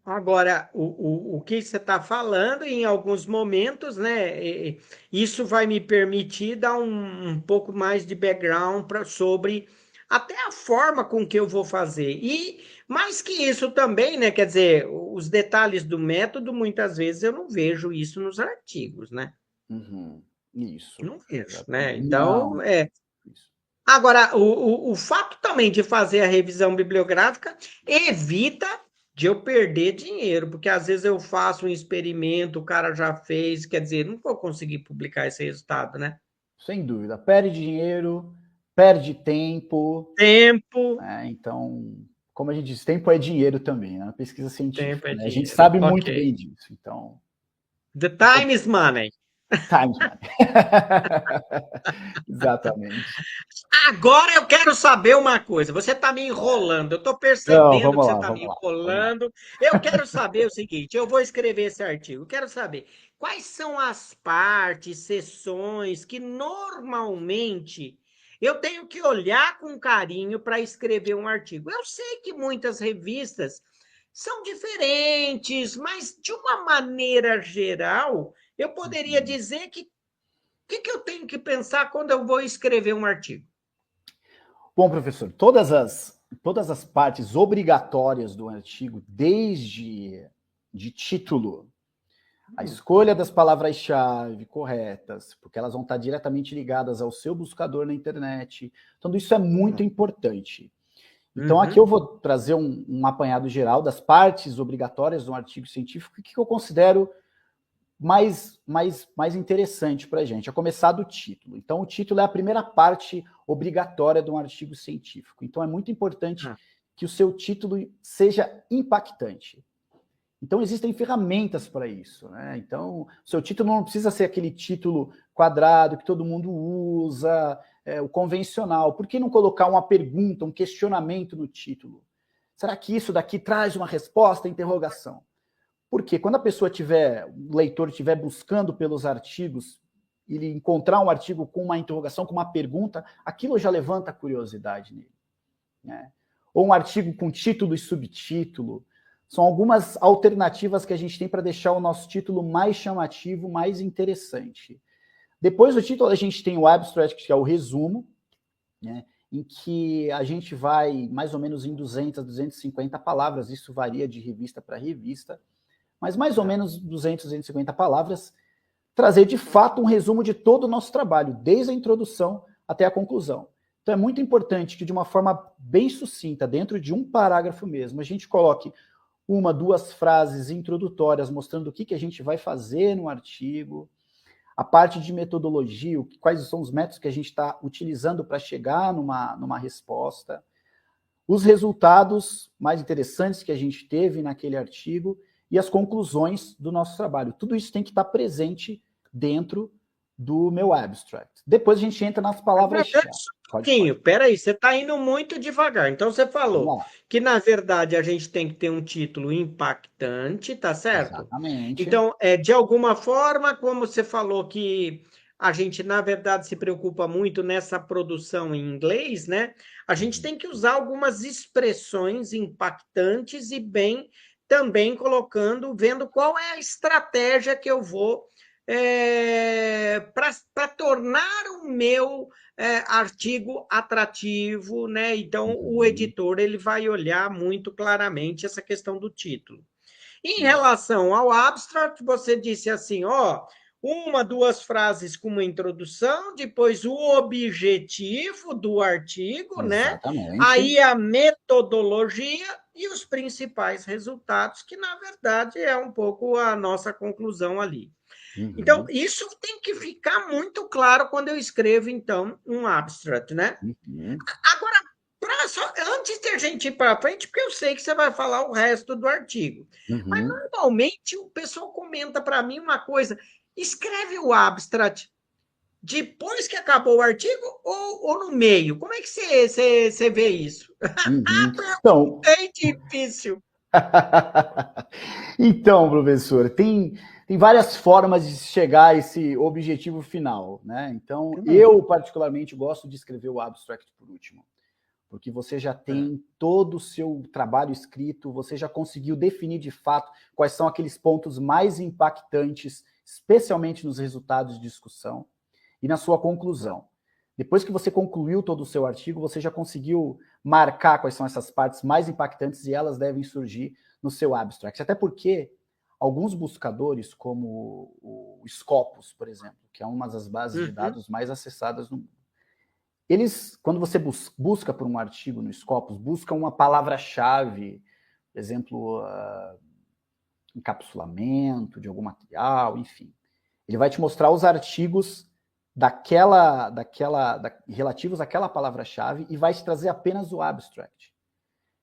Agora, o que você está falando, em alguns momentos, né? Isso vai me permitir dar um pouco mais de background sobre até a forma com que eu vou fazer. E mais que isso também, né? Quer dizer, os detalhes do método, muitas vezes eu não vejo isso nos artigos, né? Uhum. Isso. Não vejo, Exatamente. né? Então, Não. Isso. Agora, o fato também de fazer a revisão bibliográfica evita de eu perder dinheiro, porque às vezes eu faço um experimento, o cara já fez, quer dizer, não vou conseguir publicar esse resultado, né? Sem dúvida. Perde dinheiro, perde tempo. Tempo. Então, como a gente diz, tempo é dinheiro também, né? Na pesquisa Tempo científica. é Né? A gente dinheiro. sabe muito Ok. bem disso. Então, The time is money. times money. Exatamente. Agora eu quero saber uma coisa. Você está me enrolando. Eu estou Não, percebendo que vamos você lá, está me vamos lá, vamos lá. enrolando. Eu quero saber o seguinte: eu vou escrever esse artigo. Eu quero saber quais são as partes, seções que normalmente eu tenho que olhar com carinho para escrever um artigo. Eu sei que muitas revistas são diferentes, mas de uma maneira geral, eu poderia dizer que o que eu tenho que pensar quando eu vou escrever um artigo? Bom, professor, todas as partes obrigatórias do artigo, desde de título, a escolha das palavras-chave corretas, porque elas vão estar diretamente ligadas ao seu buscador na internet. Tudo isso é muito importante. Então, aqui eu vou trazer um apanhado geral das partes obrigatórias de um artigo científico que eu considero mais interessante para a gente, a começar do título. Então, o título é a primeira parte obrigatória de um artigo científico. Então, é muito importante que o seu título seja impactante. Então, existem ferramentas para isso, né? Então, o seu título não precisa ser aquele título quadrado que todo mundo usa, o convencional. Por que não colocar uma pergunta, um questionamento no título? Será que isso daqui traz uma resposta, interrogação? Porque quando a pessoa o leitor estiver buscando pelos artigos, ele encontrar um artigo com uma interrogação, com uma pergunta, aquilo já levanta curiosidade nele. Né? Ou um artigo com título e subtítulo. São algumas alternativas que a gente tem para deixar o nosso título mais chamativo, mais interessante. Depois do título, a gente tem o abstract, que é o resumo, né? Em que a gente vai mais ou menos em 200 a 250 palavras, isso varia de revista para revista, mas mais ou menos 200, 250 palavras, trazer de fato um resumo de todo o nosso trabalho, desde a introdução até a conclusão. Então é muito importante que de uma forma bem sucinta, dentro de um parágrafo mesmo, a gente coloque uma, duas frases introdutórias mostrando o que a gente vai fazer no artigo, a parte de metodologia, quais são os métodos que a gente está utilizando para chegar numa resposta, os resultados mais interessantes que a gente teve naquele artigo e as conclusões do nosso trabalho. Tudo isso tem que estar presente dentro do meu abstract. Depois a gente entra nas palavras-chave. Peraí, você está indo muito devagar. Então, você falou que, na verdade, a gente tem que ter um título impactante, tá certo? Exatamente. Então, de alguma forma, como você falou que a gente, na verdade, se preocupa muito nessa produção em inglês, né? A gente tem que usar algumas expressões impactantes e bem também vendo qual é a estratégia que eu vou para tornar o meu artigo atrativo, né? Então, o editor ele vai olhar muito claramente essa questão do título. Em relação ao abstract, você disse assim, uma, duas frases com uma introdução, depois o objetivo do artigo, né? Exatamente. Aí a metodologia e os principais resultados, que na verdade é um pouco a nossa conclusão ali. Então, Uhum, isso tem que ficar muito claro quando eu escrevo, então, um abstract, né? uhum, Agora, antes de a gente ir para frente, porque eu sei que você vai falar o resto do artigo, mas uhum. normalmente o pessoal comenta para mim uma coisa: escreve o abstract depois que acabou o artigo ou no meio? Como é que você vê isso? Uhum. Então, Bem difícil. então, professor, tem várias formas de chegar a esse objetivo final, né? Então, eu particularmente gosto de escrever o abstract por último, porque você já tem todo o seu trabalho escrito, você já conseguiu definir de fato quais são aqueles pontos mais impactantes, especialmente nos resultados de discussão e na sua conclusão. Depois que você concluiu todo o seu artigo, você já conseguiu marcar quais são essas partes mais impactantes e elas devem surgir no seu abstract. Até porque alguns buscadores, como o Scopus, por exemplo, que é uma das bases de dados mais acessadas no mundo, eles, quando você busca por um artigo no Scopus, busca uma palavra-chave, por exemplo, encapsulamento de algum material, enfim. Ele vai te mostrar os artigos relativos àquela palavra-chave e vai te trazer apenas o abstract.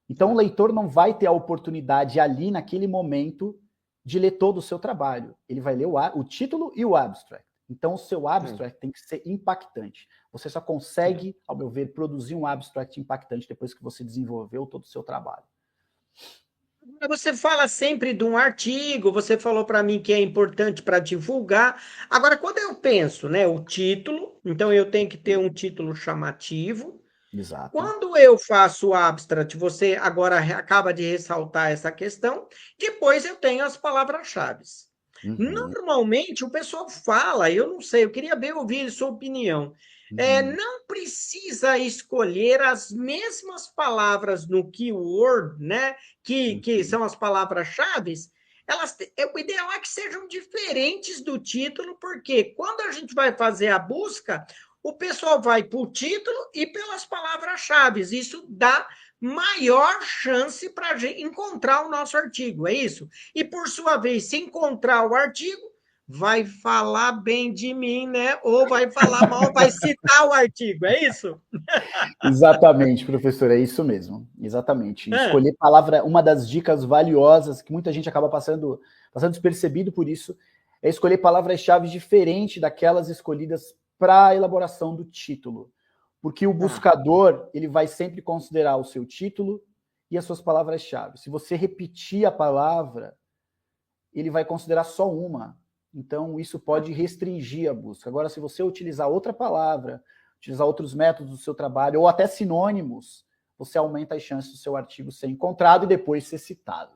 Então, o leitor não vai ter a oportunidade ali, naquele momento, de ler todo o seu trabalho. Ele vai ler o título e o abstract. Então, o seu abstract tem que ser impactante. Você só consegue, ao meu ver, produzir um abstract impactante depois que você desenvolveu todo o seu trabalho. Você fala sempre de um artigo, você falou para mim que é importante para divulgar. Agora, quando eu penso, né, o título, então eu tenho que ter um título chamativo. Exato. Quando eu faço o abstract, você agora acaba de ressaltar essa questão, depois eu tenho as palavras-chave. Uhum, Normalmente o pessoal fala, eu não sei, eu queria bem ouvir sua opinião. uhum, Não precisa escolher as mesmas palavras no keyword, né? Que uhum. são as palavras-chave. O ideal é que sejam diferentes do título, porque quando a gente vai fazer a busca, o pessoal vai para o título e pelas palavras-chave. Isso dá maior chance para encontrar o nosso artigo, é isso? E, por sua vez, se encontrar o artigo, vai falar bem de mim, né? Ou vai falar mal, vai citar o artigo, é isso? Exatamente, professor, é isso mesmo. Exatamente. É. Escolher palavra, uma das dicas valiosas que muita gente acaba passando despercebido por isso, é escolher palavras-chave diferentes daquelas escolhidas para a elaboração do título. Porque o Tá. buscador, ele vai sempre considerar o seu título e as suas palavras-chave. Se você repetir a palavra, ele vai considerar só uma. Então, isso pode restringir a busca. Agora, se você utilizar outra palavra, utilizar outros métodos do seu trabalho, ou até sinônimos, você aumenta as chances do seu artigo ser encontrado e depois ser citado.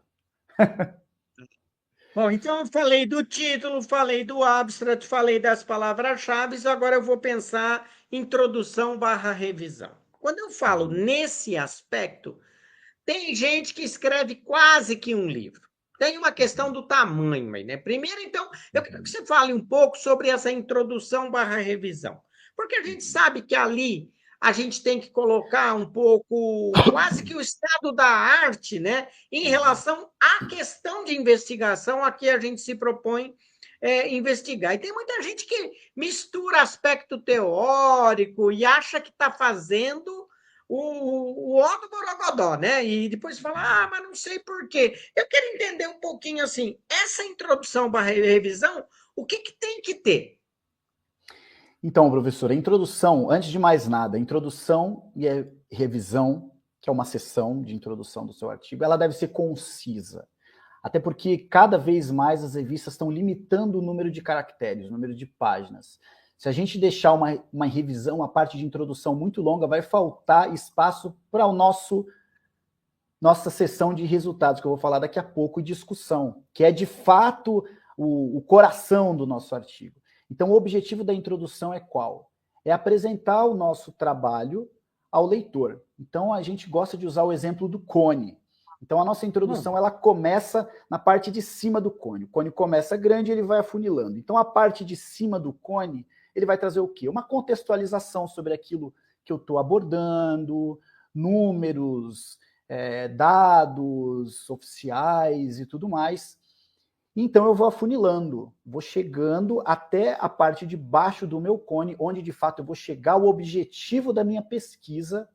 Bom, então eu falei do título, falei do abstract, falei das palavras-chave, agora eu vou pensar introdução barra revisão. Quando eu falo nesse aspecto, tem gente que escreve quase que um livro. Tem uma questão do tamanho aí, né? Primeiro, então, eu quero que você fale um pouco sobre essa introdução barra revisão. Porque a gente sabe que ali a gente tem que colocar um pouco, quase que o estado da arte, né? Em relação à questão de investigação a que a gente se propõe investigar. E tem muita gente que mistura aspecto teórico e acha que está fazendo o ó do Borogodó, né? E depois fala, mas não sei por quê. Eu quero entender um pouquinho assim, essa introdução para revisão, o que tem que ter? Então, professor, a introdução, antes de mais nada, a introdução e a revisão, que é uma sessão de introdução do seu artigo, ela deve ser concisa. Até porque cada vez mais as revistas estão limitando o número de caracteres, o número de páginas. Se a gente deixar uma revisão, a parte de introdução muito longa, vai faltar espaço para o nossa sessão de resultados, que eu vou falar daqui a pouco, e discussão, que é de fato o coração do nosso artigo. Então, o objetivo da introdução é qual? É apresentar o nosso trabalho ao leitor. Então, a gente gosta de usar o exemplo do cone. Então, a nossa introdução, ela começa na parte de cima do cone. O cone começa grande e ele vai afunilando. Então, a parte de cima do cone, ele vai trazer o quê? Uma contextualização sobre aquilo que eu estou abordando, números, dados oficiais e tudo mais. Então, eu vou afunilando, vou chegando até a parte de baixo do meu cone, onde, de fato, eu vou chegar ao objetivo da minha pesquisa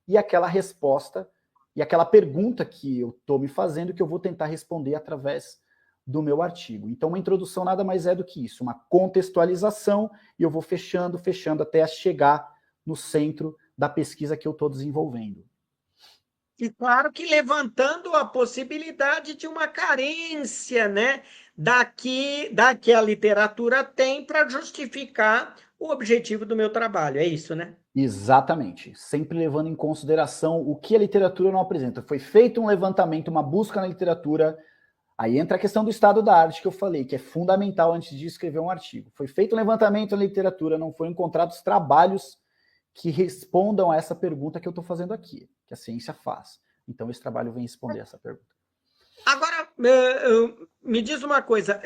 e aquela resposta e aquela pergunta que eu estou me fazendo, que eu vou tentar responder através do meu artigo. Então, uma introdução nada mais é do que isso, uma contextualização, e eu vou fechando, fechando, até chegar no centro da pesquisa que eu estou desenvolvendo. E claro que levantando a possibilidade de uma carência, né, da que a literatura tem para justificar o objetivo do meu trabalho. É isso, né? Exatamente, sempre levando em consideração o que a literatura não apresenta. Foi feito um levantamento, uma busca na literatura, aí entra a questão do estado da arte que eu falei, que é fundamental antes de escrever um artigo. Foi feito um levantamento na literatura, não foram encontrados trabalhos que respondam a essa pergunta que eu estou fazendo aqui, que a ciência faz. Então, esse trabalho vem responder essa pergunta. Agora, me diz uma coisa,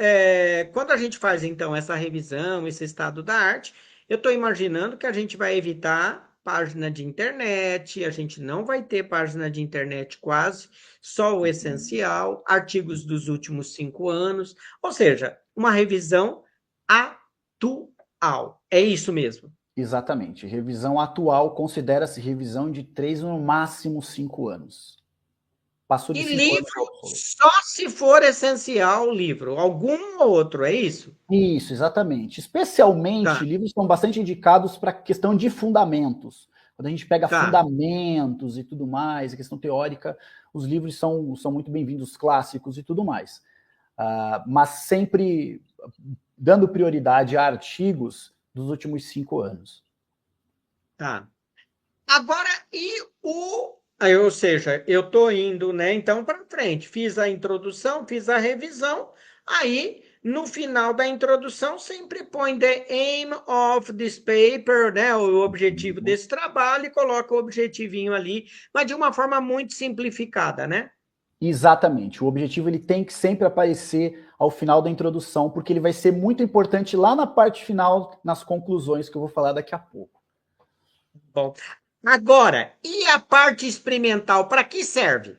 quando a gente faz, então, essa revisão, esse estado da arte, eu estou imaginando que a gente vai evitar página de internet, a gente não vai ter página de internet quase, só o essencial, artigos dos últimos 5 anos, ou seja, uma revisão atual. É isso mesmo? Exatamente. Revisão atual considera-se revisão de 3, no máximo 5 anos. Passou de E 5 anos. livro, só se for essencial o livro, algum outro, é isso? Isso, exatamente. Especialmente, Tá, livros são bastante indicados para a questão de fundamentos. Quando a gente pega tá. fundamentos e tudo mais, a questão teórica, os livros são muito bem-vindos, clássicos e tudo mais. Mas sempre dando prioridade a artigos dos últimos 5 anos. Tá. Agora, ou seja, eu estou indo, né, então, para frente. Fiz a introdução, fiz a revisão, aí, no final da introdução, sempre põe the aim of this paper, né, o objetivo desse trabalho, e coloca o objetivinho ali, mas de uma forma muito simplificada, né? Exatamente. O objetivo ele tem que sempre aparecer ao final da introdução, porque ele vai ser muito importante lá na parte final, nas conclusões que eu vou falar daqui a pouco. Bom, agora, e a parte experimental, para que serve?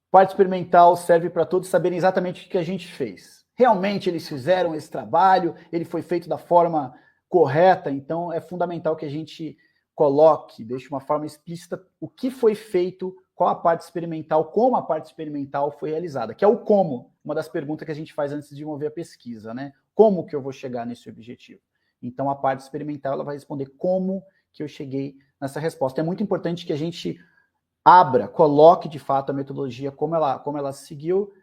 Parte experimental serve para todos saberem exatamente o que a gente fez. Realmente eles fizeram esse trabalho, ele foi feito da forma correta, então é fundamental que a gente coloque, deixe uma forma explícita o que foi feito, qual a parte experimental, como a parte experimental foi realizada, que é o como, uma das perguntas que a gente faz antes de mover a pesquisa, né? Como que eu vou chegar nesse objetivo? Então a parte experimental ela vai responder como que eu cheguei nessa resposta. É muito importante que a gente abra, coloque de fato a metodologia como ela seguiu,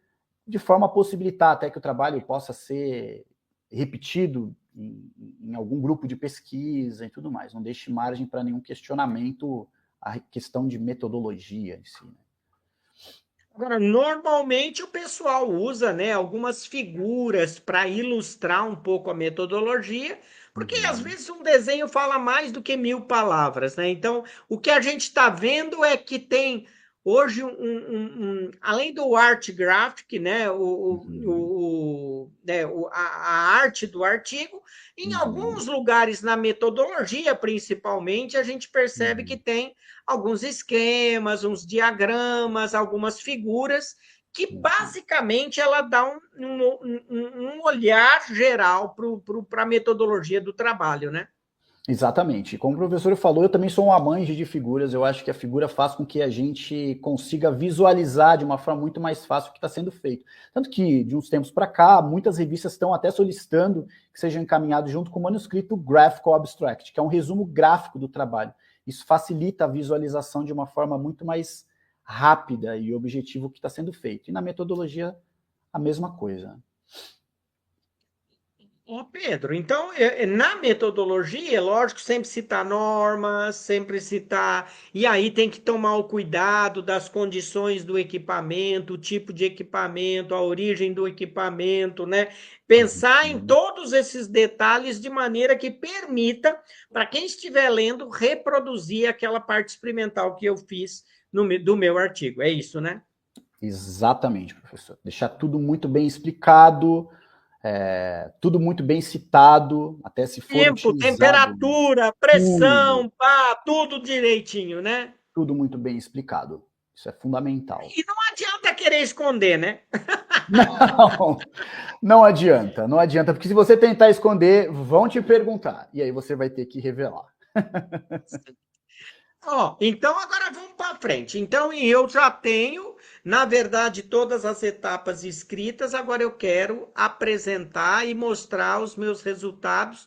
de forma a possibilitar até que o trabalho possa ser repetido em algum grupo de pesquisa e tudo mais. Não deixe margem para nenhum questionamento a questão de metodologia em si. Né? Agora, normalmente o pessoal usa, né, algumas figuras para ilustrar um pouco a metodologia, porque às vezes um desenho fala mais do que 1000 palavras, né? Então, o que a gente está vendo é que tem hoje além do art graphic, né, a arte do artigo, em alguns lugares na metodologia, principalmente, a gente percebe que tem alguns esquemas, uns diagramas, algumas figuras, que basicamente ela dá um olhar geral para a metodologia do trabalho, né? Exatamente. Como o professor falou, eu também sou um amante de figuras. Eu acho que a figura faz com que a gente consiga visualizar de uma forma muito mais fácil o que está sendo feito. Tanto que, de uns tempos para cá, muitas revistas estão até solicitando que seja encaminhado junto com o manuscrito Graphical Abstract, que é um resumo gráfico do trabalho. Isso facilita a visualização de uma forma muito mais rápida e objetiva o que está sendo feito. E na metodologia, a mesma coisa. Ô Pedro, então, na metodologia, lógico, sempre citar normas, sempre citar. E aí tem que tomar o cuidado das condições do equipamento, o tipo de equipamento, a origem do equipamento, né? Pensar em todos esses detalhes de maneira que permita, para quem estiver lendo, reproduzir aquela parte experimental que eu fiz do meu artigo. É isso, né? Exatamente, professor. Deixar tudo muito bem explicado, tudo muito bem citado, até se for Tempo, utilizado, temperatura, tudo, pressão, pá, tudo direitinho, né? tudo muito bem explicado. Isso é fundamental. E não adianta querer esconder, né? Não, não adianta, não adianta, porque se você tentar esconder, vão te perguntar, e aí você vai ter que revelar. Ó, então agora vamos para frente. Então eu já tenho, na verdade, todas as etapas escritas. Agora eu quero apresentar e mostrar os meus resultados.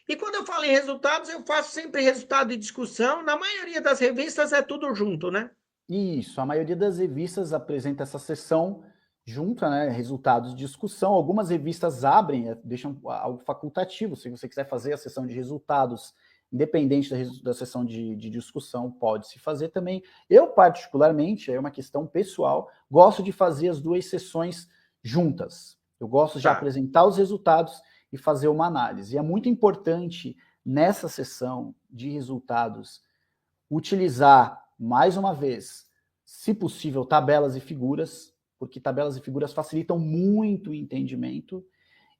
E quando eu falo em resultados, eu faço sempre resultado de discussão. Na maioria das revistas é tudo junto, né? Isso, a maioria das revistas apresenta essa sessão junta, né, resultados de discussão. Algumas revistas abrem, deixam algo facultativo, se você quiser fazer a sessão de resultados, independente da sessão de discussão, pode se fazer também. Eu, particularmente, é uma questão pessoal, gosto de fazer as duas sessões juntas. Eu gosto de Tá. apresentar os resultados e fazer uma análise. E é muito importante, nessa sessão de resultados, utilizar, mais uma vez, se possível, tabelas e figuras, porque tabelas e figuras facilitam muito o entendimento.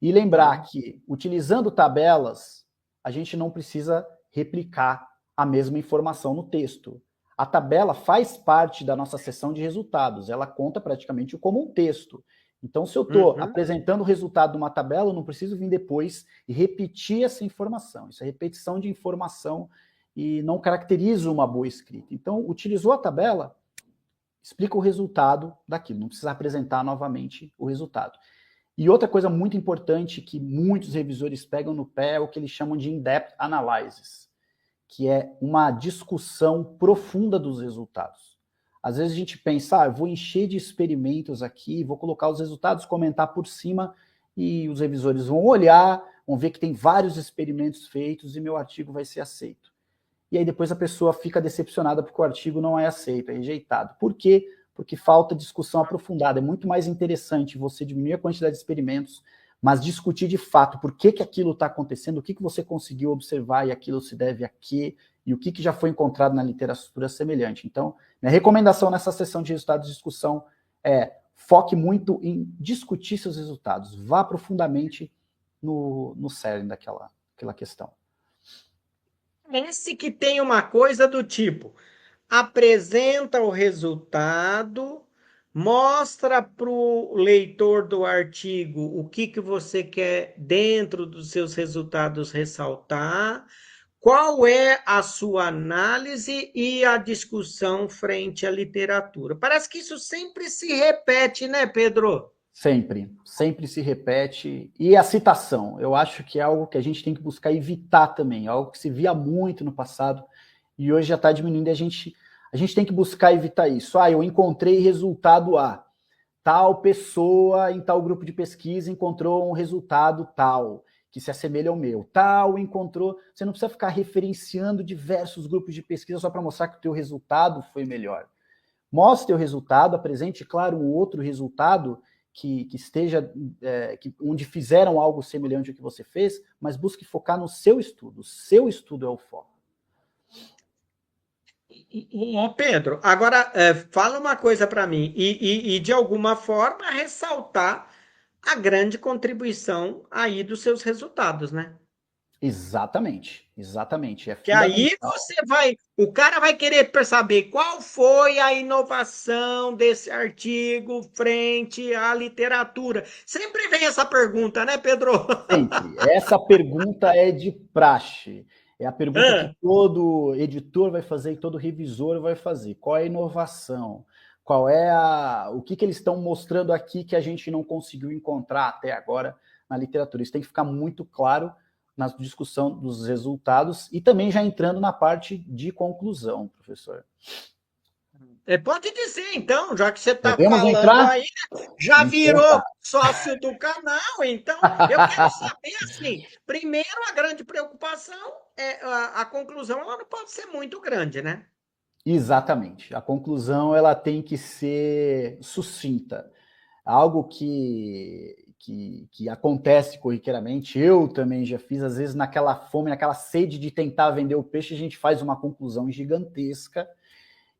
E lembrar que, utilizando tabelas, a gente não precisa replicar a mesma informação no texto. A tabela faz parte da nossa sessão de resultados, ela conta praticamente como um texto. Então, se eu estou Uhum. apresentando o resultado de uma tabela, eu não preciso vir depois e repetir essa informação. Isso é repetição de informação e não caracteriza uma boa escrita. Então, utilizou a tabela, explica o resultado daquilo, não precisa apresentar novamente o resultado. E outra coisa muito importante que muitos revisores pegam no pé é o que eles chamam de in-depth analysis, que é uma discussão profunda dos resultados. Às vezes a gente pensa, eu vou encher de experimentos aqui, vou colocar os resultados, comentar por cima, e os revisores vão olhar, vão ver que tem vários experimentos feitos e meu artigo vai ser aceito. E aí depois a pessoa fica decepcionada porque o artigo não é aceito, é rejeitado. Por quê? Porque falta discussão aprofundada. É muito mais interessante você diminuir a quantidade de experimentos, mas discutir de fato por que aquilo está acontecendo, o que você conseguiu observar e aquilo se deve a quê, e o que já foi encontrado na literatura semelhante. Então, minha recomendação nessa sessão de resultados de discussão é foque muito em discutir seus resultados, vá profundamente no cerne daquela questão. Parece que tem uma coisa do tipo: apresenta o resultado, mostra para o leitor do artigo o que você quer dentro dos seus resultados ressaltar, qual é a sua análise e a discussão frente à literatura. Parece que isso sempre se repete, né, Pedro? Sempre, sempre se repete. E a citação, eu acho que é algo que a gente tem que buscar evitar também, algo que se via muito no passado e hoje já está diminuindo. A gente tem que buscar evitar isso. Eu encontrei resultado A. Tal pessoa em tal grupo de pesquisa encontrou um resultado tal, que se assemelha ao meu. Tal encontrou. Você não precisa ficar referenciando diversos grupos de pesquisa só para mostrar que o teu resultado foi melhor. Mostre o resultado, apresente, claro, um outro resultado que esteja, onde fizeram algo semelhante ao que você fez, mas busque focar no seu estudo. O seu estudo é o foco. Ô Pedro, agora fala uma coisa para mim e de alguma forma ressaltar a grande contribuição aí dos seus resultados, né? Exatamente, exatamente. É Que aí fundamental. você vai, o cara vai querer saber qual foi a inovação desse artigo frente à literatura. Sempre vem essa pergunta, né, Pedro? Sempre. Essa pergunta é de praxe. É a pergunta que Ah, todo editor vai fazer e todo revisor vai fazer. Qual é a inovação? Qual é o que eles estão mostrando aqui que a gente não conseguiu encontrar até agora na literatura? Isso tem que ficar muito claro na discussão dos resultados e também já entrando na parte de conclusão, professor. pode dizer então, já que você está Podemos falando entrar? aí, já Então tá. virou sócio do canal, então eu quero saber assim. Primeiro, a grande preocupação é a conclusão, ela não pode ser muito grande, né? Exatamente. A conclusão ela tem que ser sucinta. Algo que acontece corriqueiramente, eu também já fiz, às vezes naquela fome, naquela sede de tentar vender o peixe, a gente faz uma conclusão gigantesca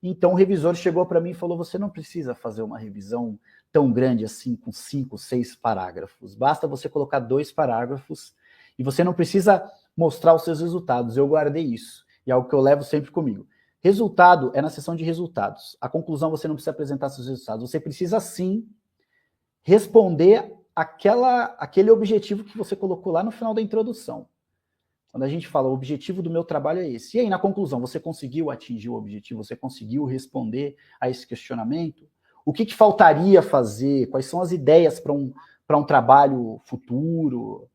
Então o revisor chegou para mim e falou, você não precisa fazer uma revisão tão grande assim, com 5, 6 parágrafos. Basta você colocar 2 parágrafos e você não precisa mostrar os seus resultados. Eu guardei isso. E é algo que eu levo sempre comigo. Resultado é na seção de resultados. A conclusão você não precisa apresentar seus resultados. Você precisa, sim, responder aquele objetivo que você colocou lá no final da introdução. Quando a gente fala, o objetivo do meu trabalho é esse. E aí, na conclusão, você conseguiu atingir o objetivo? Você conseguiu responder a esse questionamento? O que faltaria fazer? Quais são as ideias para um trabalho futuro?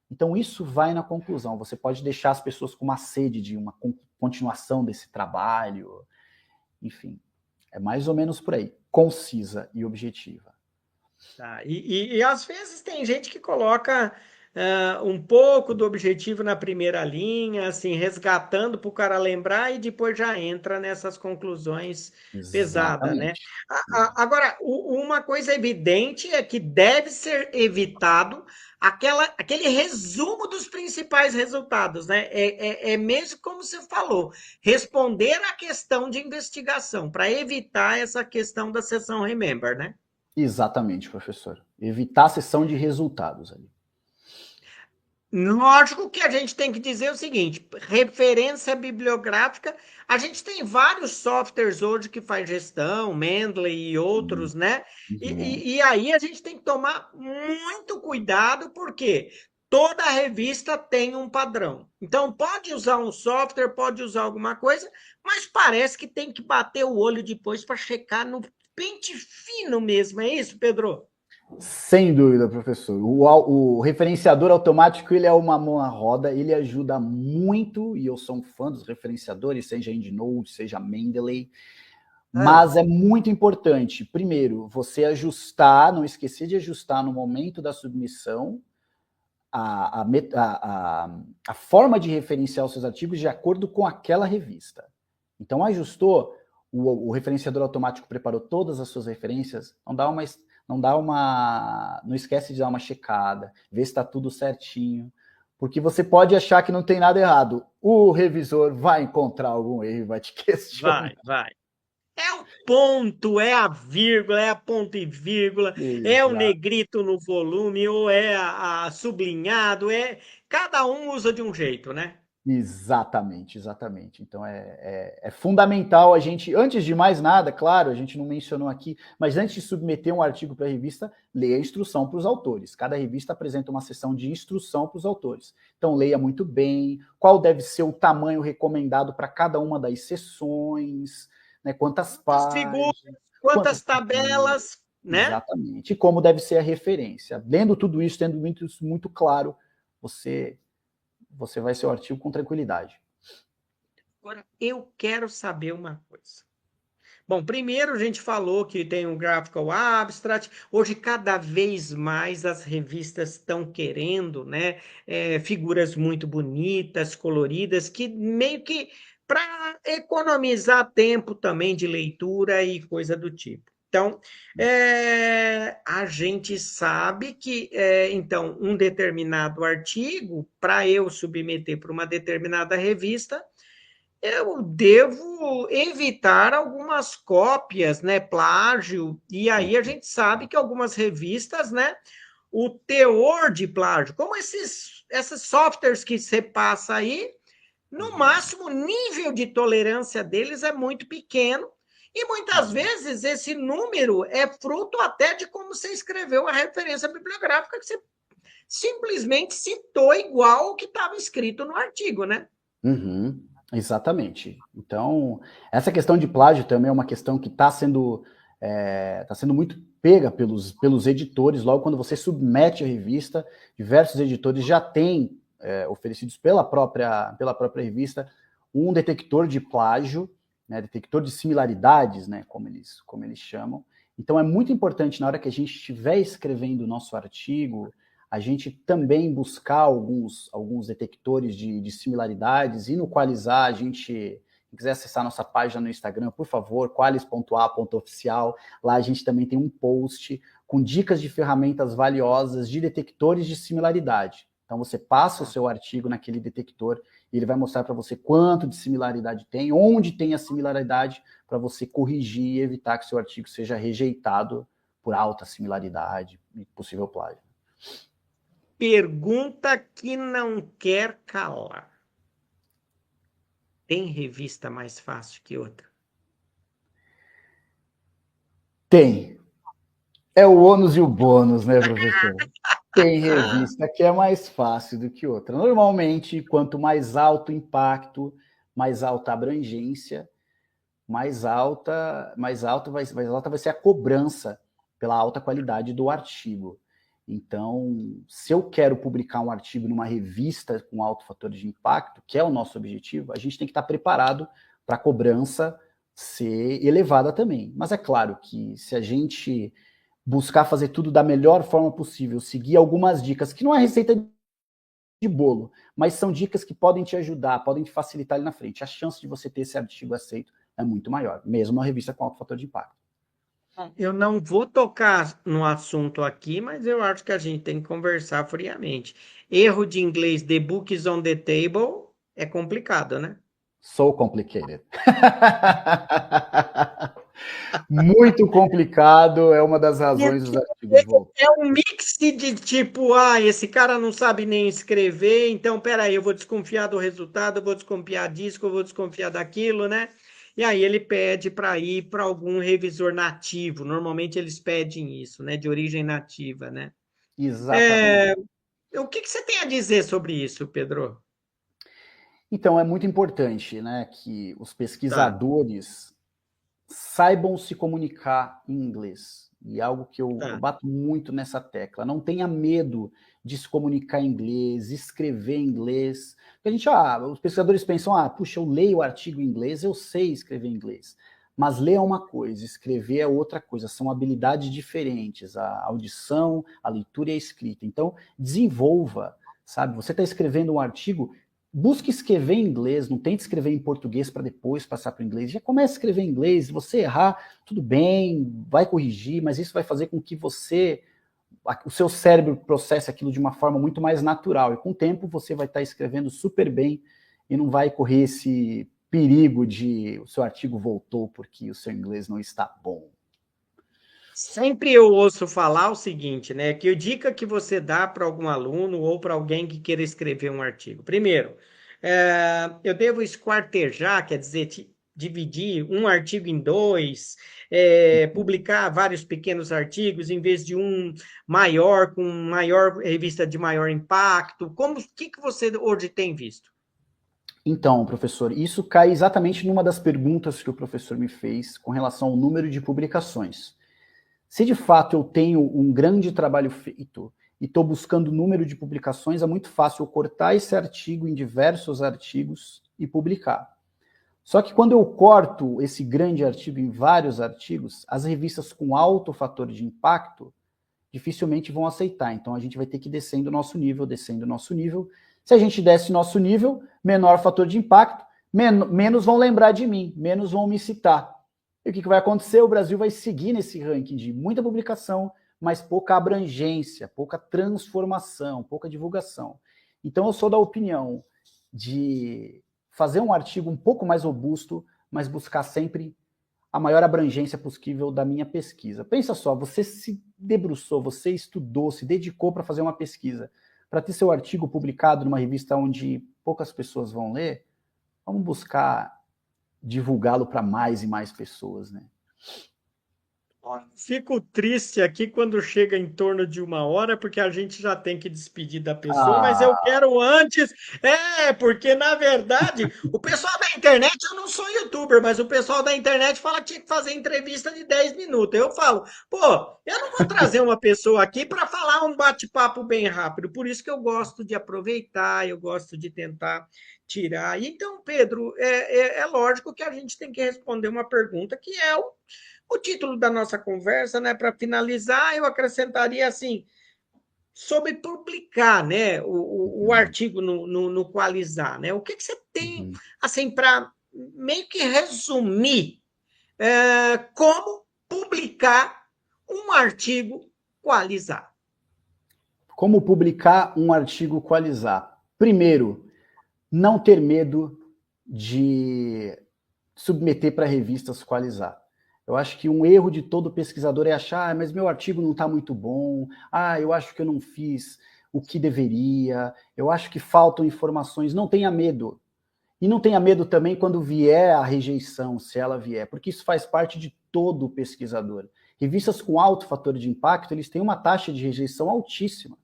Então, isso vai na conclusão. Você pode deixar as pessoas com uma sede de uma continuação desse trabalho. Enfim, é mais ou menos por aí. Concisa e objetiva. Tá. E às vezes tem gente que coloca um pouco do objetivo na primeira linha, assim, resgatando para o cara lembrar e depois já entra nessas conclusões pesadas, né? Exatamente. Agora, uma coisa evidente é que deve ser evitado aquele resumo dos principais resultados, né? É mesmo como você falou, responder à questão de investigação, para evitar essa questão da sessão Remember, né? Exatamente, professor. Evitar a sessão de resultados ali. Lógico que a gente tem que dizer o seguinte, referência bibliográfica, a gente tem vários softwares hoje que faz gestão, Mendeley e outros, né? E aí a gente tem que tomar muito cuidado, porque toda revista tem um padrão. Então, pode usar um software, pode usar alguma coisa, mas parece que tem que bater o olho depois para checar no pente fino mesmo, é isso, Pedro? Sem dúvida, professor. O referenciador automático, ele é uma mão à roda, ele ajuda muito, e eu sou um fã dos referenciadores, seja EndNote, seja Mendeley, mas é muito importante, primeiro, você ajustar, não esquecer de ajustar no momento da submissão a forma de referenciar os seus artigos de acordo com aquela revista. Então, ajustou, o referenciador automático preparou todas as suas referências, não esquece de dar uma checada, ver se está tudo certinho, porque você pode achar que não tem nada errado. O revisor vai encontrar algum erro e vai te questionar. Vai. É o ponto, é a vírgula, é a ponto e vírgula, é o Exato. negrito no volume, ou é a sublinhado, cada um usa de um jeito, né? Exatamente. Então é fundamental a gente, antes de mais nada, claro, a gente não mencionou aqui, mas antes de submeter um artigo para a revista, leia a instrução para os autores. Cada revista apresenta uma seção de instrução para os autores. Então leia muito bem, qual deve ser o tamanho recomendado para cada uma das seções, né, quantas Quantas figuras, páginas, quantas quantas figuras. tabelas, né? Exatamente. E como deve ser a referência. Lendo tudo isso, tendo isso muito claro, você vai ser o artigo com tranquilidade. Agora, eu quero saber uma coisa. Bom, primeiro a gente falou que tem um Graphical Abstract. Hoje, cada vez mais as revistas estão querendo, né, figuras muito bonitas, coloridas, que meio que para economizar tempo também de leitura e coisa do tipo. Então, a gente sabe que, então, um determinado artigo, para eu submeter para uma determinada revista, eu devo evitar algumas cópias, né, plágio, e aí a gente sabe que algumas revistas, né, o teor de plágio, como esses softwares que você passa aí, no máximo, o nível de tolerância deles é muito pequeno, e muitas vezes esse número é fruto até de como você escreveu a referência bibliográfica, que você simplesmente citou igual o que estava escrito no artigo, né? Exatamente. Então, essa questão de plágio também é uma questão que está sendo muito pega pelos editores. Logo quando você submete a revista, diversos editores já têm oferecidos pela própria revista um detector de plágio, né, detector de similaridades, né, como eles chamam. Então, é muito importante, na hora que a gente estiver escrevendo o nosso artigo, a gente também buscar alguns detectores de similaridades e no Qualizar, a gente, quem quiser acessar nossa página no Instagram, por favor, qualis.a.oficial, lá a gente também tem um post com dicas de ferramentas valiosas de detectores de similaridade. Então, você passa o seu artigo naquele detector e ele vai mostrar para você quanto de similaridade tem, onde tem a similaridade, para você corrigir e evitar que seu artigo seja rejeitado por alta similaridade e possível plágio. Pergunta que não quer calar. Tem revista mais fácil que outra? Tem. É o ônus e o bônus, né, professor? Tem revista que é mais fácil do que outra. Normalmente, quanto mais alto o impacto, mais alta a abrangência, mais alta vai ser a cobrança pela alta qualidade do artigo. Então, se eu quero publicar um artigo numa revista com alto fator de impacto, que é o nosso objetivo, a gente tem que estar preparado para a cobrança ser elevada também. Mas é claro que se a gente buscar fazer tudo da melhor forma possível, seguir algumas dicas, que não é receita de bolo, mas são dicas que podem te ajudar, podem te facilitar ali na frente. A chance de você ter esse artigo aceito é muito maior, mesmo uma revista com alto fator de impacto. Eu não vou tocar no assunto aqui, mas eu acho que a gente tem que conversar friamente. Erro de inglês, the book is on the table, é complicado, né? So complicated. Muito complicado, é uma das razões dos artigos voltar. É um mix de tipo, esse cara não sabe nem escrever, então peraí, eu vou desconfiar do resultado, eu vou desconfiar disso, eu vou desconfiar daquilo, né? E aí ele pede para ir para algum revisor nativo. Normalmente eles pedem isso, né? De origem nativa, né? Exatamente. O que você tem a dizer sobre isso, Pedro? Então, é muito importante, né, que os Tá, pesquisadores saibam se comunicar em inglês. E é algo que eu tá. bato muito nessa tecla. Não tenha medo de se comunicar em inglês, escrever em inglês. Porque os pesquisadores pensam, puxa, eu leio o artigo em inglês, eu sei escrever em inglês. Mas ler é uma coisa, escrever é outra coisa, são habilidades diferentes, a audição, a leitura e a escrita. Então, desenvolva, sabe? Você está escrevendo um artigo, busque escrever em inglês, não tente escrever em português para depois passar para o inglês. Já comece a escrever em inglês, se você errar, tudo bem, vai corrigir, mas isso vai fazer com que o seu cérebro processe aquilo de uma forma muito mais natural. E com o tempo você vai estar escrevendo super bem e não vai correr esse perigo de o seu artigo voltou porque o seu inglês não está bom. Sempre eu ouço falar o seguinte, né? Que a dica que você dá para algum aluno ou para alguém que queira escrever um artigo. Primeiro, eu devo esquartejar, quer dizer, dividir um artigo em dois, publicar vários pequenos artigos em vez de um maior, com maior revista de maior impacto. O que você hoje tem visto? Então, professor, isso cai exatamente numa das perguntas que o professor me fez com relação ao número de publicações. Se de fato eu tenho um grande trabalho feito e estou buscando número de publicações, é muito fácil eu cortar esse artigo em diversos artigos e publicar. Só que quando eu corto esse grande artigo em vários artigos, as revistas com alto fator de impacto dificilmente vão aceitar. Então a gente vai ter que ir descendo o nosso nível, descendo o nosso nível. Se a gente desce nosso nível, menor fator de impacto, menos vão lembrar de mim, menos vão me citar. E o que vai acontecer? O Brasil vai seguir nesse ranking de muita publicação, mas pouca abrangência, pouca transformação, pouca divulgação. Então eu sou da opinião de fazer um artigo um pouco mais robusto, mas buscar sempre a maior abrangência possível da minha pesquisa. Pensa só, você se debruçou, você estudou, se dedicou para fazer uma pesquisa, para ter seu artigo publicado numa revista onde poucas pessoas vão ler, vamos buscar divulgá-lo para mais e mais pessoas, né? Fico triste aqui quando chega em torno de 1 hora, porque a gente já tem que despedir da pessoa, mas eu quero antes. Porque na verdade, o pessoal da internet, eu não sou youtuber, mas o pessoal da internet fala que tinha que fazer entrevista de 10 minutos. Eu falo, pô, eu não vou trazer uma pessoa aqui para falar um bate-papo bem rápido, por isso que eu gosto de aproveitar, eu gosto de tentar tirar. Então, Pedro, é lógico que a gente tem que responder uma pergunta que é o título da nossa conversa, né, para finalizar, eu acrescentaria assim, sobre publicar, né, o artigo no Qualizar, né? O que você tem, assim, para meio que resumir como publicar um artigo Qualizar? Como publicar um artigo Qualizar? Primeiro, não ter medo de submeter para revistas Qualizar. Eu acho que um erro de todo pesquisador é achar, mas meu artigo não está muito bom, eu acho que eu não fiz o que deveria, eu acho que faltam informações. Não tenha medo. E não tenha medo também quando vier a rejeição, se ela vier, porque isso faz parte de todo pesquisador. Revistas com alto fator de impacto, eles têm uma taxa de rejeição altíssima.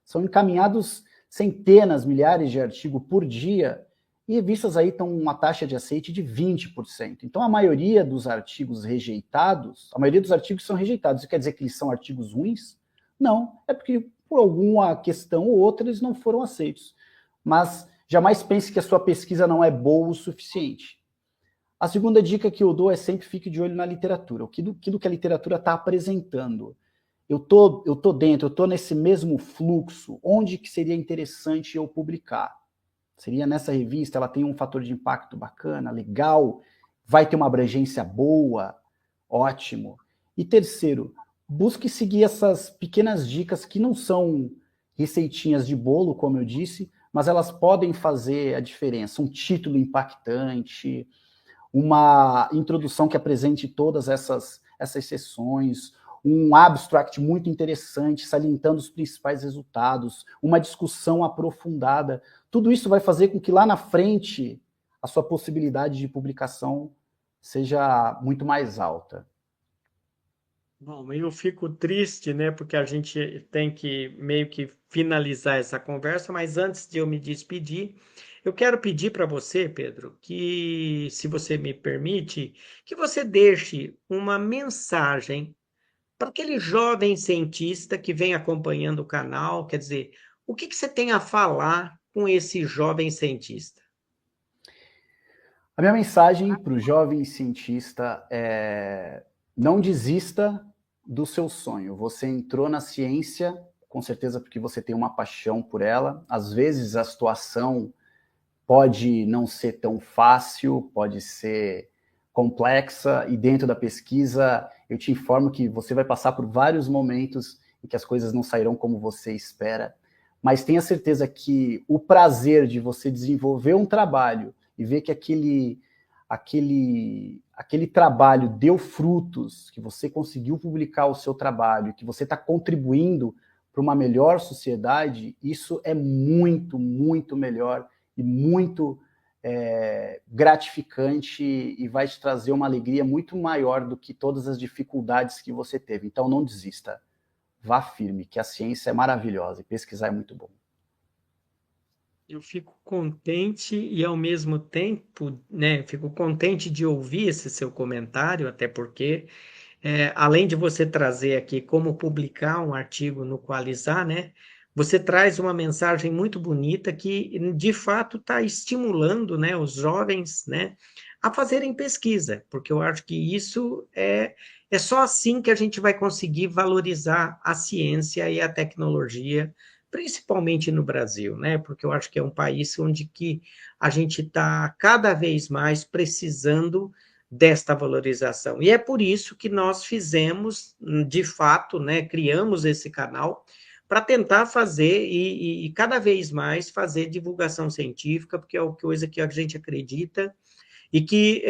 São encaminhados centenas, milhares de artigos por dia, e revistas aí estão uma taxa de aceite de 20%. Então, a maioria dos artigos rejeitados, a maioria dos artigos são rejeitados. Isso quer dizer que eles são artigos ruins? Não, é porque por alguma questão ou outra eles não foram aceitos. Mas jamais pense que a sua pesquisa não é boa o suficiente. A segunda dica que eu dou é sempre fique de olho na literatura, aquilo que a literatura está apresentando. Eu tô dentro, eu tô nesse mesmo fluxo, onde que seria interessante eu publicar? Seria nessa revista, ela tem um fator de impacto bacana, legal, vai ter uma abrangência boa, ótimo. E terceiro, busque seguir essas pequenas dicas que não são receitinhas de bolo, como eu disse, mas elas podem fazer a diferença. Um título impactante, uma introdução que apresente todas essas sessões, um abstract muito interessante, salientando os principais resultados, uma discussão aprofundada. Tudo isso vai fazer com que lá na frente a sua possibilidade de publicação seja muito mais alta. Bom, eu fico triste, né, porque a gente tem que meio que finalizar essa conversa, mas antes de eu me despedir, eu quero pedir para você, Pedro, que, se você me permite, que você deixe uma mensagem para aquele jovem cientista que vem acompanhando o canal, quer dizer, o que você tem a falar com esse jovem cientista? A minha mensagem para o jovem cientista é: não desista do seu sonho. Você entrou na ciência, com certeza porque você tem uma paixão por ela. Às vezes a situação pode não ser tão fácil, pode ser complexa, e dentro da pesquisa eu te informo que você vai passar por vários momentos em que as coisas não sairão como você espera, mas tenha certeza que o prazer de você desenvolver um trabalho e ver que aquele trabalho deu frutos, que você conseguiu publicar o seu trabalho, que você está contribuindo para uma melhor sociedade, isso é muito, muito melhor e muito gratificante e vai te trazer uma alegria muito maior do que todas as dificuldades que você teve. Então não desista, vá firme, que a ciência é maravilhosa e pesquisar é muito bom. Eu fico contente e, ao mesmo tempo, né, fico contente de ouvir esse seu comentário, até porque, além de você trazer aqui como publicar um artigo no Qualizar, né, você traz uma mensagem muito bonita que, de fato, está estimulando, né, os jovens, né, a fazerem pesquisa, porque eu acho que isso é só assim que a gente vai conseguir valorizar a ciência e a tecnologia, principalmente no Brasil, né? Porque eu acho que é um país onde que a gente está cada vez mais precisando desta valorização. E é por isso que nós fizemos, de fato, né, criamos esse canal para tentar fazer e cada vez mais fazer divulgação científica, porque é uma coisa que a gente acredita e que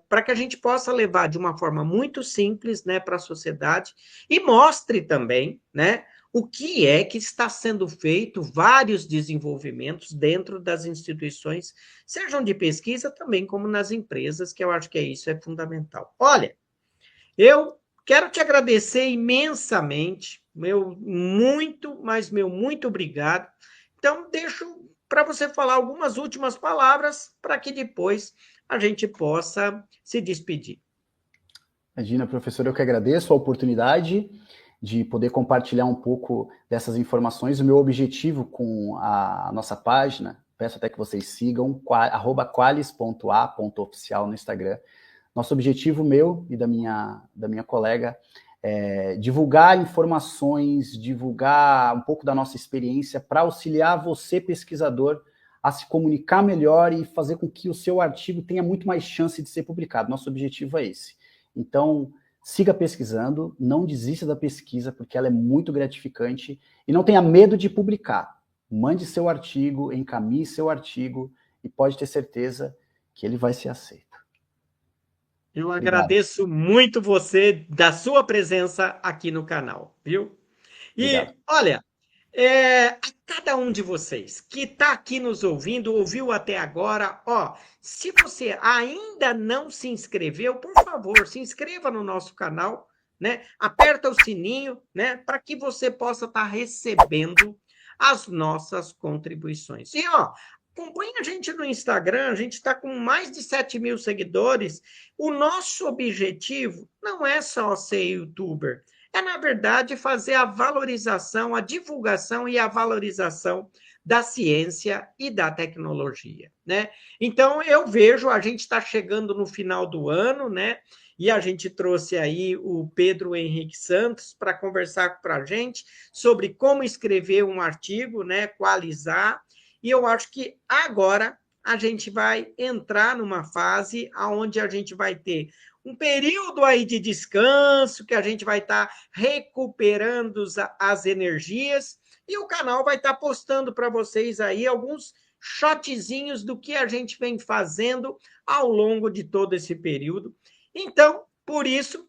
para que a gente possa levar de uma forma muito simples, né, para a sociedade e mostre também, né, o que é que está sendo feito, vários desenvolvimentos dentro das instituições, sejam de pesquisa também como nas empresas, que eu acho que isso é fundamental. Olha, eu quero te agradecer imensamente, meu muito, mas meu muito obrigado. Então, deixo para você falar algumas últimas palavras para que depois a gente possa se despedir. Imagina, professor, eu que agradeço a oportunidade de poder compartilhar um pouco dessas informações. O meu objetivo com a nossa página, peço até que vocês sigam, @qualis.a.oficial no Instagram. Nosso objetivo, meu e da minha colega, é divulgar informações, divulgar um pouco da nossa experiência para auxiliar você, pesquisador, a se comunicar melhor e fazer com que o seu artigo tenha muito mais chance de ser publicado. Nosso objetivo é esse. Então, siga pesquisando, não desista da pesquisa, porque ela é muito gratificante, e não tenha medo de publicar. Mande seu artigo, encaminhe seu artigo, e pode ter certeza que ele vai ser aceito. Eu Obrigado. agradeço muito você da sua presença aqui no canal, viu? Obrigado. E olha, a cada um de vocês que está aqui nos ouvindo, ouviu até agora, ó, se você ainda não se inscreveu, por favor, se inscreva no nosso canal, né? Aperta o sininho, né? Para que você possa estar recebendo as nossas contribuições. E ó, acompanhe a gente no Instagram, a gente está com mais de 7.000 seguidores. O nosso objetivo não é só ser youtuber, é, na verdade, fazer a valorização, a divulgação e a valorização da ciência e da tecnologia, né? Então, eu vejo, a gente está chegando no final do ano, né? E a gente trouxe aí o Pedro Henrique Santos para conversar com a gente sobre como escrever um artigo, né? Qualizar. E eu acho que agora a gente vai entrar numa fase onde a gente vai ter um período aí de descanso, que a gente vai estar recuperando as energias, e o canal vai estar postando para vocês aí alguns shotzinhos do que a gente vem fazendo ao longo de todo esse período. Então, por isso,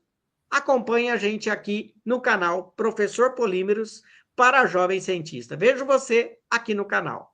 acompanhe a gente aqui no canal Professor Polímeros para Jovem Cientista. Vejo você aqui no canal.